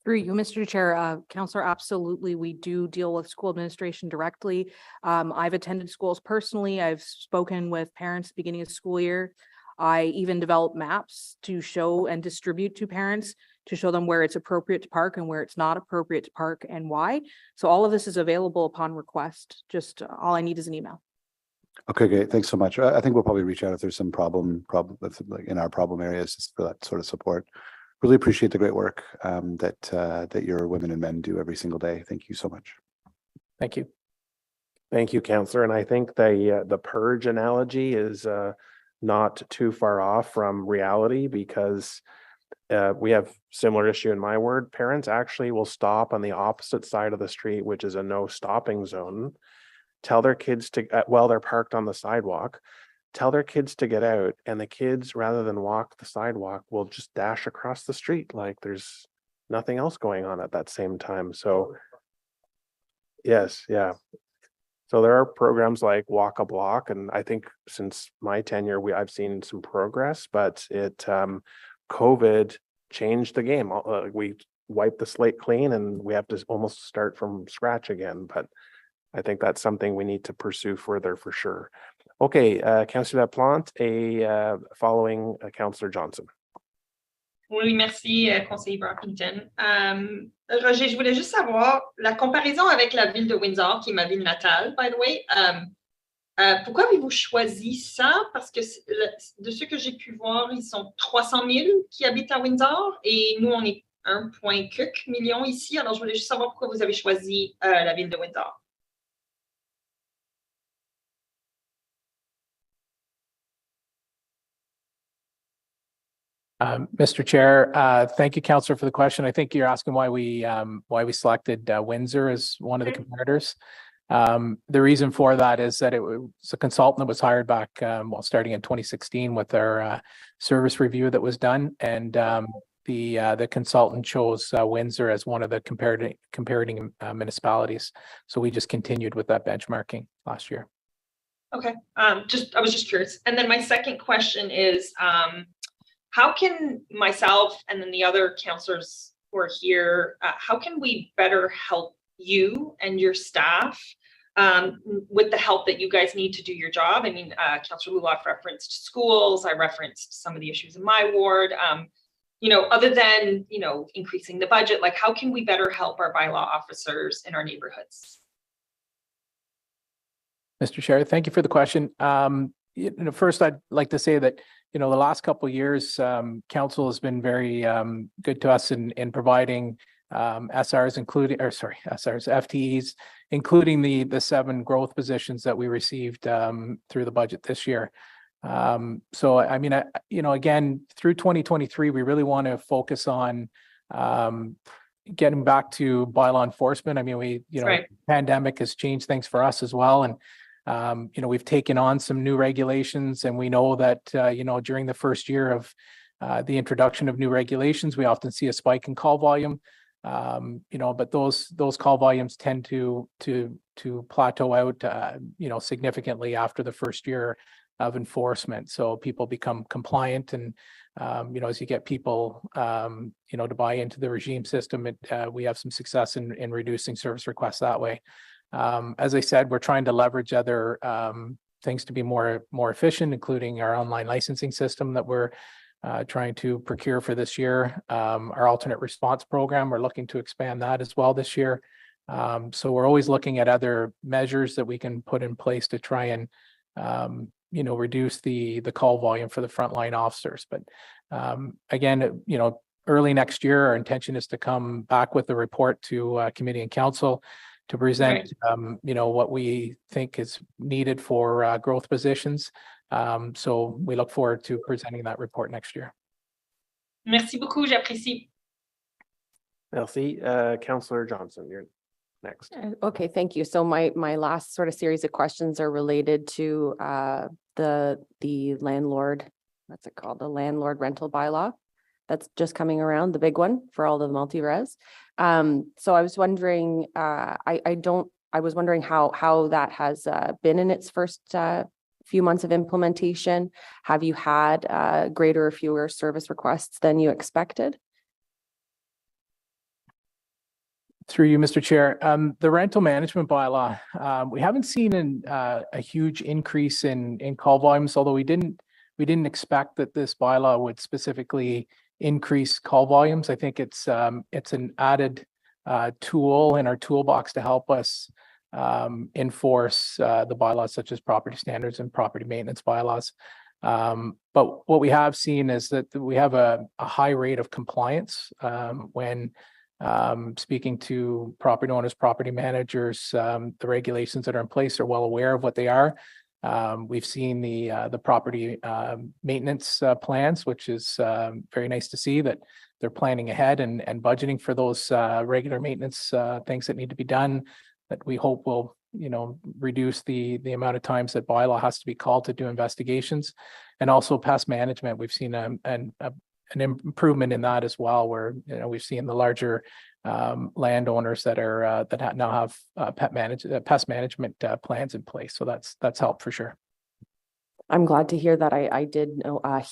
Through you, Mr. Chair, Councillor, absolutely. We do deal with school administration directly. I've attended schools personally. I've spoken with parents beginning of school year. I even develop maps to show and distribute to parents to show them where it's appropriate to park and where it's not appropriate to park and why. So all of this is available upon request. Just all I need is an email. Okay, great. Thanks so much. I think we'll probably reach out if there's some problem like in our problem areas just for that sort of support. Really appreciate the great work that your women and men do every single day. Thank you so much. Thank you. Thank you, Councillor. And I think the purge analogy is not too far off from reality because we have similar issue in my ward. Parents actually will stop on the opposite side of the street, which is a no stopping zone, tell their kids to, while they're parked on the sidewalk, tell their kids to get out, and the kids, rather than walk the sidewalk, will just dash across the street like there's nothing else going on at that same time. So yes, yeah. So there are programs like Walk a Block, and I think since my tenure, I've seen some progress, but COVID changed the game. We wiped the slate clean, and we have to almost start from scratch again. But I think that's something we need to pursue further for sure. Okay, Councillor Laplante, following Councillor Johnson. Oui, merci, conseiller Brockington. Roger, je voulais juste savoir la comparaison avec la ville de Windsor, qui est ma ville natale, by the way. Pourquoi avez-vous choisi ça? Parce que de ce que j'ai pu voir, ils sont 300 000 qui habitent à Windsor et nous, on est 1,4 million ici. Alors, je voulais juste savoir pourquoi vous avez choisi la ville de Windsor. Mr. Chair, thank you, Councillor, for the question. I think you're asking why we selected Windsor as one of the comparators. The reason for that is that it was a consultant that was hired back starting in 2016 with our service review that was done, and the consultant chose Windsor as one of the comparing municipalities. So we just continued with that benchmarking last year. Okay, I was just curious. And then my second question is, how can myself and then the other counselors who are here, how can we better help you and your staff with the help that you guys need to do your job? I mean, Councillor Luloff referenced schools. I referenced some of the issues in my ward. You know, other than, you know, increasing the budget, like how can we better help our bylaw officers in our neighborhoods? Mr. Chair, thank you for the question. You know, first, I'd like to say that, you know, the last couple of years, council has been very good to us in providing SRs, FTEs, including the 7 growth positions that we received through the budget this year. So, I mean, you know, again, through 2023, we really want to focus on getting back to bylaw enforcement. I mean, pandemic has changed things for us as well. And, you know, we've taken on some new regulations, and we know that, you know, during the first year of the introduction of new regulations, we often see a spike in call volume. You know, but those call volumes tend to plateau out, you know, significantly after the first year of enforcement. So people become compliant, and you know, as you get people, you know, to buy into the regime system, we have some success in reducing service requests that way. As I said, we're trying to leverage other things to be more efficient, including our online licensing system that we're trying to procure for this year. Our alternate response program, we're looking to expand that as well this year. So we're always looking at other measures that we can put in place to try and you know, reduce the call volume for the frontline officers. But again, you know, early next year, our intention is to come back with a report to committee and council to present, you know, what we think is needed for growth positions. So we look forward to presenting that report next year. Merci beaucoup, j'apprécie. Merci. Councillor Johnson, you're next. Okay, thank you. So my last sort of series of questions are related to the landlord, what's it called? The landlord rental bylaw that's just coming around, the big one for all the multi-res. So I was wondering, I was wondering how that has been in its first few months of implementation. Have you had greater or fewer service requests than you expected? Through you, Mr. Chair, the rental management bylaw, we haven't seen a huge increase in call volumes, although we didn't expect that this bylaw would specifically increase call volumes. I think it's an added tool in our toolbox to help us enforce the bylaws such as property standards and property maintenance bylaws. But what we have seen is that we have a high rate of compliance when speaking to property owners, property managers. The regulations that are in place are well aware of what they are. We've seen the property maintenance plans, which is very nice to see that they're planning ahead and budgeting for those regular maintenance things that need to be done, that we hope will, you know, reduce the amount of times that bylaw has to be called to do investigations. And also pest management, we've seen an improvement in that as well, where, you know, we've seen the larger landowners that are now have pest management plans in place. So that's helped for sure. I'm glad to hear that. I did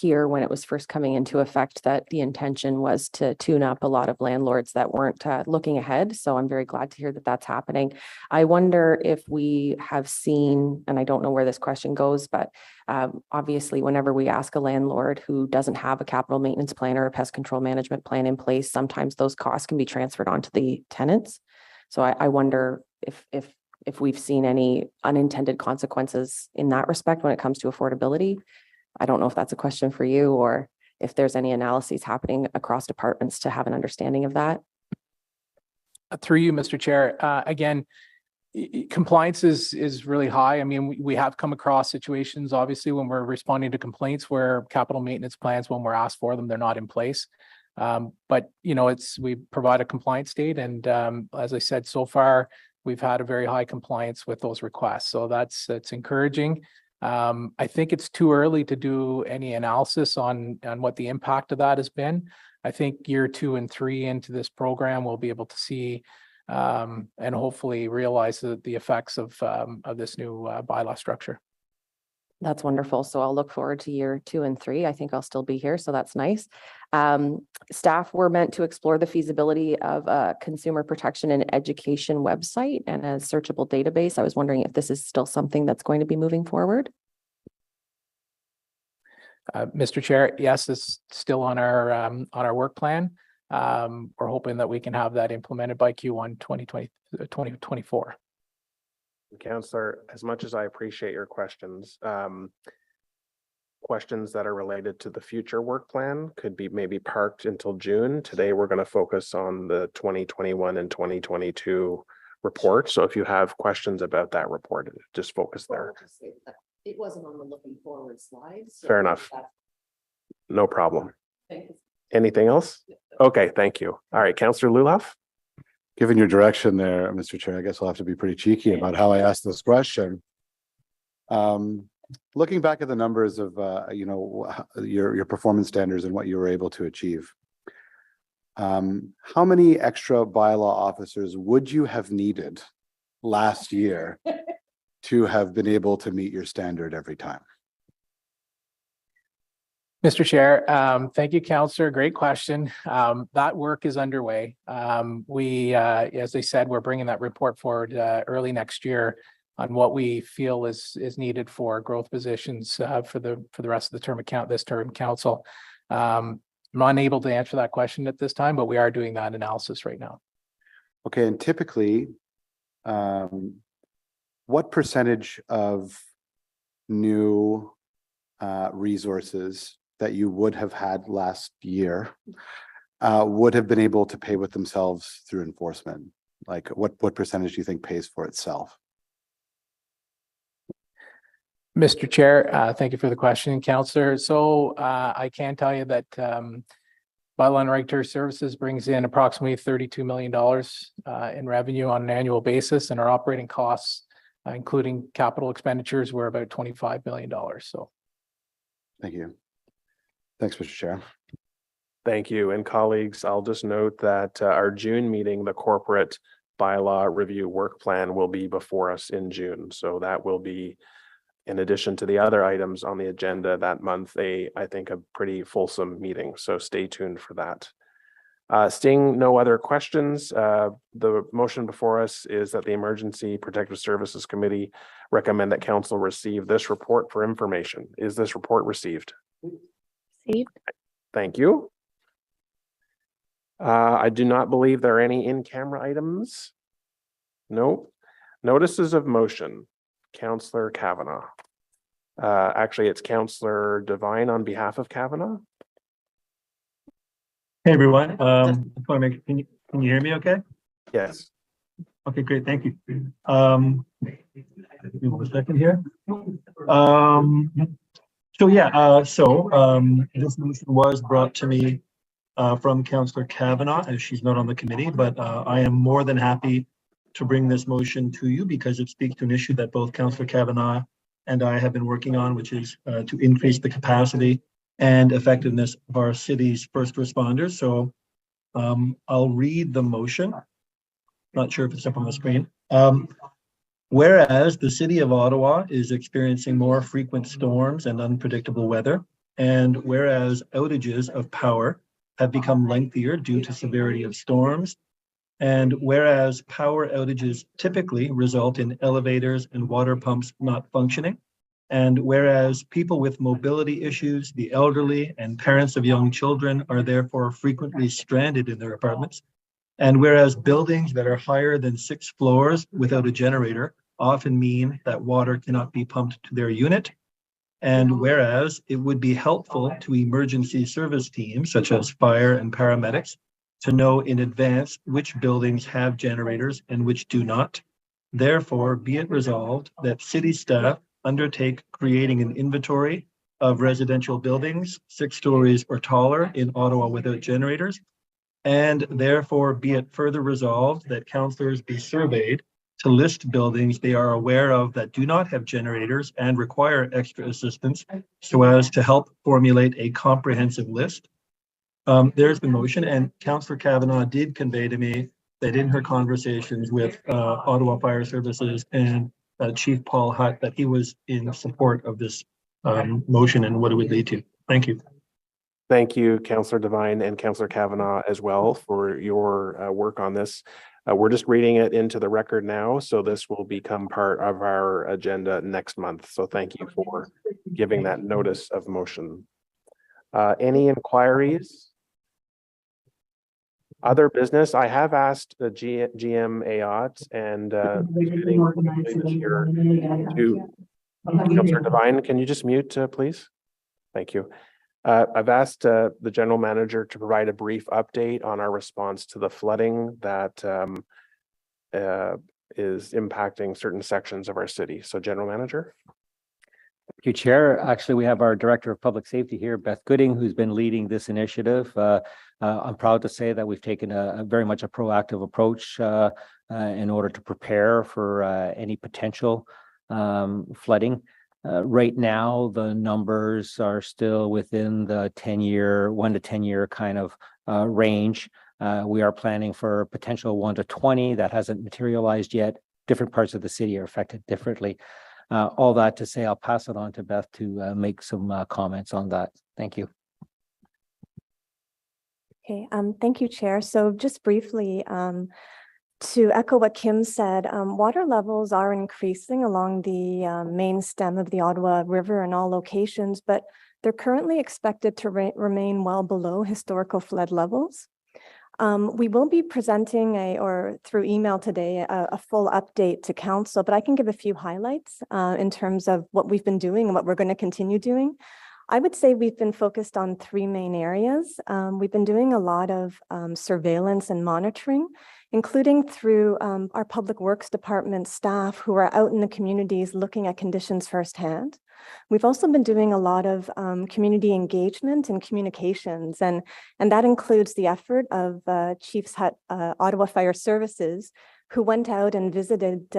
hear when it was first coming into effect that the intention was to tune up a lot of landlords that weren't looking ahead. So I'm very glad to hear that that's happening. I wonder if we have seen, and I don't know where this question goes, but obviously whenever we ask a landlord who doesn't have a capital maintenance plan or a pest control management plan in place, sometimes those costs can be transferred onto the tenants. So I wonder if we've seen any unintended consequences in that respect when it comes to affordability. I don't know if that's a question for you, or if there's any analyses happening across departments to have an understanding of that. Through you, Mr. Chair, again, compliance is really high. I mean, we have come across situations, obviously, when we're responding to complaints where capital maintenance plans, when we're asked for them, they're not in place. But, you know, we provide a compliance state. And as I said, so far, we've had a very high compliance with those requests. So that's encouraging. I think it's too early to do any analysis on what the impact of that has been. I think year 2 and 3 into this program, we'll be able to see and hopefully realize the effects of this new bylaw structure. That's wonderful. So I'll look forward to year 2 and 3. I think I'll still be here, so that's nice. Staff were meant to explore the feasibility of a consumer protection and education website and a searchable database. I was wondering if this is still something that's going to be moving forward. Mr. Chair, yes, it's still on our work plan. We're hoping that we can have that implemented by Q1 2024. Councillor, as much as I appreciate your questions, questions that are related to the future work plan could be maybe parked until June. Today, we're going to focus on the 2021 and 2022 report. So if you have questions about that report, just focus there. It wasn't on the looking forward slide. Fair enough. No problem. Thank you. Anything else? Okay, thank you. All right, Councillor Luloff. Given your direction there, Mr. Chair, I guess I'll have to be pretty cheeky about how I ask this question. Looking back at the numbers of, your performance standards and what you were able to achieve, how many extra bylaw officers would you have needed last year to have been able to meet your standard every time? Mr. Chair, thank you, Councillor. Great question. That work is underway. As I said, we're bringing that report forward early next year on what we feel is needed for growth positions for the rest of the term this term council. I'm unable to answer that question at this time, but we are doing that analysis right now. Okay, and typically, what percentage of new resources that you would have had last year would have been able to pay with themselves through enforcement? Like what percentage do you think pays for itself? Mr. Chair, thank you for the question, Councillor. So I can tell you that Bylaw and Regulatory Services brings in approximately $32 million in revenue on an annual basis, and our operating costs, including capital expenditures, were about $25 million. So, thank you. Thanks, Mr. Chair. Thank you. And colleagues, I'll just note that our June meeting, the corporate bylaw review work plan, will be before us in June. So that will be, in addition to the other items on the agenda that month, I think a pretty fulsome meeting. So stay tuned for that. Seeing no other questions, the motion before us is that the Emergency Protective Services Committee recommend that council receive this report for information. Is this report received? Received. Thank you. I do not believe there are any in-camera items. No. Notices of motion. Councillor Kavanagh. Actually, it's Councillor Devine on behalf of Kavanagh. Hey everyone, I just want to make, can you hear me okay? Yes. Okay, great, thank you. Give me 1 second here. This motion was brought to me from Councillor Kavanagh, as she's not on the committee, but I am more than happy to bring this motion to you because it speaks to an issue that both Councillor Kavanagh and I have been working on, which is to increase the capacity and effectiveness of our city's first responders. So I'll read the motion. Not sure if it's up on the screen. Whereas the city of Ottawa is experiencing more frequent storms and unpredictable weather, and whereas outages of power have become lengthier due to severity of storms, and whereas power outages typically result in elevators and water pumps not functioning, and whereas people with mobility issues, the elderly, and parents of young children are therefore frequently stranded in their apartments, and whereas buildings that are higher than 6 floors without a generator often mean that water cannot be pumped to their unit, and whereas it would be helpful to emergency service teams such as fire and paramedics to know in advance which buildings have generators and which do not, therefore be it resolved that city staff undertake creating an inventory of residential buildings 6 stories or taller in Ottawa without generators, and therefore be it further resolved that councillors be surveyed to list buildings they are aware of that do not have generators and require extra assistance so as to help formulate a comprehensive list. There's the motion, and Councillor Kavanaugh did convey to me that in her conversations with Ottawa Fire Services and Chief Paul Hutt, that he was in support of this motion and what it would lead to. Thank you. Thank you, Councillor Devine and Councillor Kavanaugh as well for your work on this. We're just reading it into the record now, so this will become part of our agenda next month. So thank you for giving that notice of motion. Any inquiries? Other business? I have asked the GM Ayotte and this year to Councillor Devine, can you just mute, please? Thank you. I've asked the general manager to provide a brief update on our response to the flooding that is impacting certain sections of our city. So, General Manager. Thank you, Chair. Actually, we have our Director of Public Safety here, Beth Gooding, who's been leading this initiative. I'm proud to say that we've taken a very much a proactive approach in order to prepare for any potential flooding. Right now, the numbers are still within the 1 to 10 year kind of range. We are planning for potential 1 to 20 that hasn't materialized yet. Different parts of the city are affected differently. All that to say, I'll pass it on to Beth to make some comments on that. Thank you. Okay, thank you, Chair. So just briefly, to echo what Kim said, water levels are increasing along the main stem of the Ottawa River in all locations, but they're currently expected to remain well below historical flood levels. We will be presenting or through email today, a full update to council, but I can give a few highlights in terms of what we've been doing and what we're going to continue doing. I would say we've been focused on 3 main areas. We've been doing a lot of surveillance and monitoring, including through our Public Works Department staff who are out in the communities looking at conditions firsthand. We've also been doing a lot of community engagement and communications, and that includes the effort of Chiefs Hutt Ottawa Fire Services, who went out and visited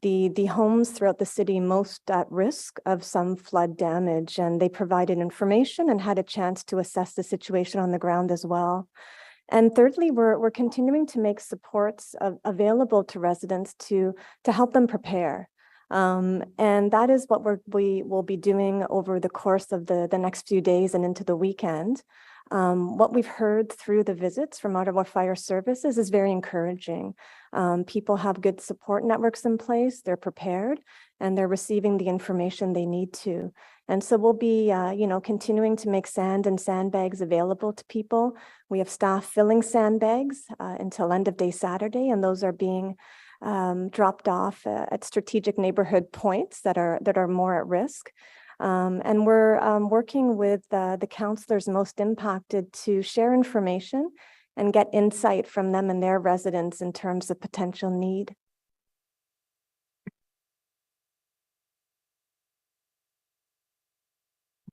the homes throughout the city most at risk of some flood damage, and they provided information and had a chance to assess the situation on the ground as well. And thirdly, we're continuing to make supports available to residents to help them prepare. And that is what we will be doing over the course of the next few days and into the weekend. What we've heard through the visits from Ottawa Fire Services is very encouraging. People have good support networks in place, they're prepared, and they're receiving the information they need to. And so we'll be, continuing to make sand and sandbags available to people. We have staff filling sandbags until end of day Saturday, and those are being dropped off at strategic neighborhood points that are more at risk. And we're working with the councillors most impacted to share information and get insight from them and their residents in terms of potential need.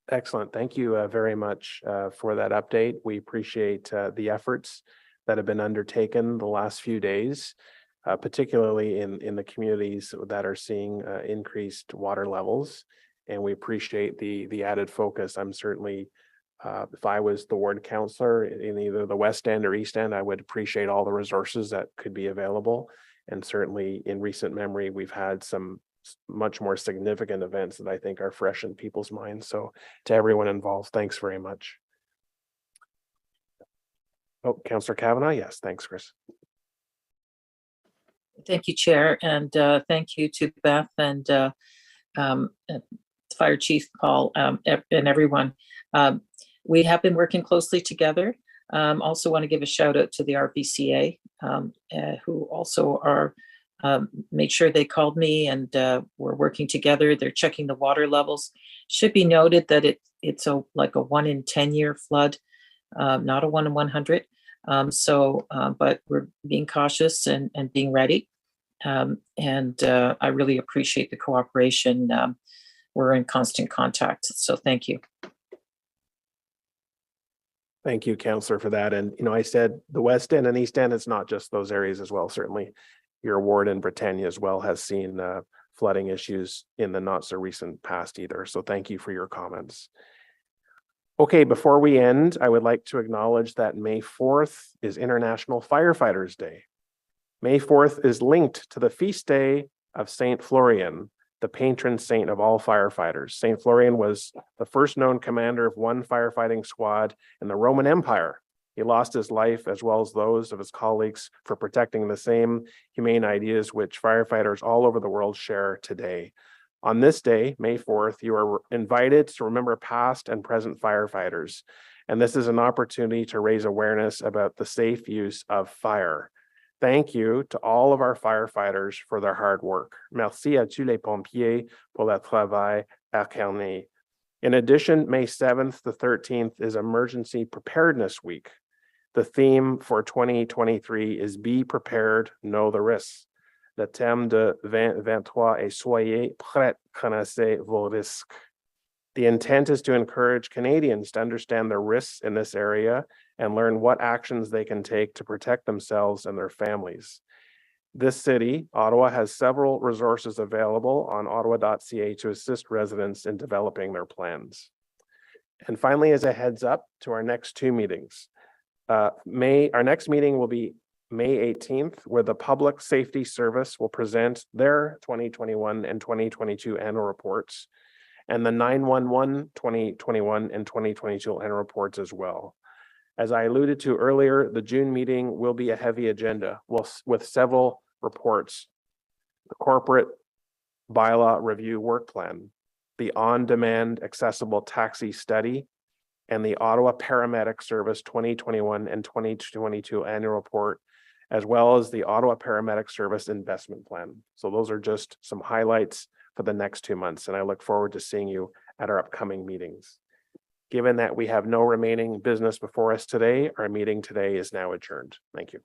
Excellent. Thank you very much for that update. We appreciate the efforts that have been undertaken the last few days, particularly in the communities that are seeing increased water levels. And we appreciate the added focus. I'm certainly, if I was the ward councillor in either the West End or East End, I would appreciate all the resources that could be available. And certainly in recent memory, we've had some much more significant events that I think are fresh in people's minds. So to everyone involved, thanks very much. Oh, Councillor Kavanaugh. Yes, thanks, Chris. Thank you, Chair, and thank you to Beth and Fire Chief Paul and everyone. We have been working closely together. Also want to give a shout out to the RBCA, who also are made sure they called me, and we're working together. They're checking the water levels. Should be noted that it's like a 1 in 10 year flood, not a 1 in 100. But we're being cautious and being ready. I really appreciate the cooperation. We're in constant contact. So thank you. Thank you, Councillor, for that. And, I said the West End and East End, it's not just those areas as well. Certainly your ward in Britannia as well has seen flooding issues in the not so recent past either. So thank you for your comments. Okay, before we end, I would like to acknowledge that May 4th is International Firefighters Day. May 4th is linked to the feast day of Saint Florian, the patron saint of all firefighters. Saint Florian was the first known commander of one firefighting squad in the Roman Empire. He lost his life as well as those of his colleagues for protecting the same humane ideas which firefighters all over the world share today. On this day, May 4th, you are invited to remember past and present firefighters. And this is an opportunity to raise awareness about the safe use of fire. Thank you to all of our firefighters for their hard work. Merci à tous les pompiers pour le travail acharné. In addition, May 7th to 13th is Emergency Preparedness Week. The theme for 2023 is Be Prepared, Know the Risks. Le thème de 2023 est Soyez prêts, connaissez vos risques. The intent is to encourage Canadians to understand their risks in this area and learn what actions they can take to protect themselves and their families. This city, Ottawa, has several resources available on ottawa.ca to assist residents in developing their plans. And finally, as a heads up to our next two meetings, our next meeting will be May 18th, where the Public Safety Service will present their 2021 and 2022 annual reports, and the 911 2021 and 2022 annual reports as well. As I alluded to earlier, the June meeting will be a heavy agenda with several reports: the corporate bylaw review work plan, the on-demand accessible taxi study, and the Ottawa Paramedic Service 2021 and 2022 annual report, as well as the Ottawa Paramedic Service investment plan. So those are just some highlights for the next 2 months, and I look forward to seeing you at our upcoming meetings. Given that we have no remaining business before us today, our meeting today is now adjourned. Thank you.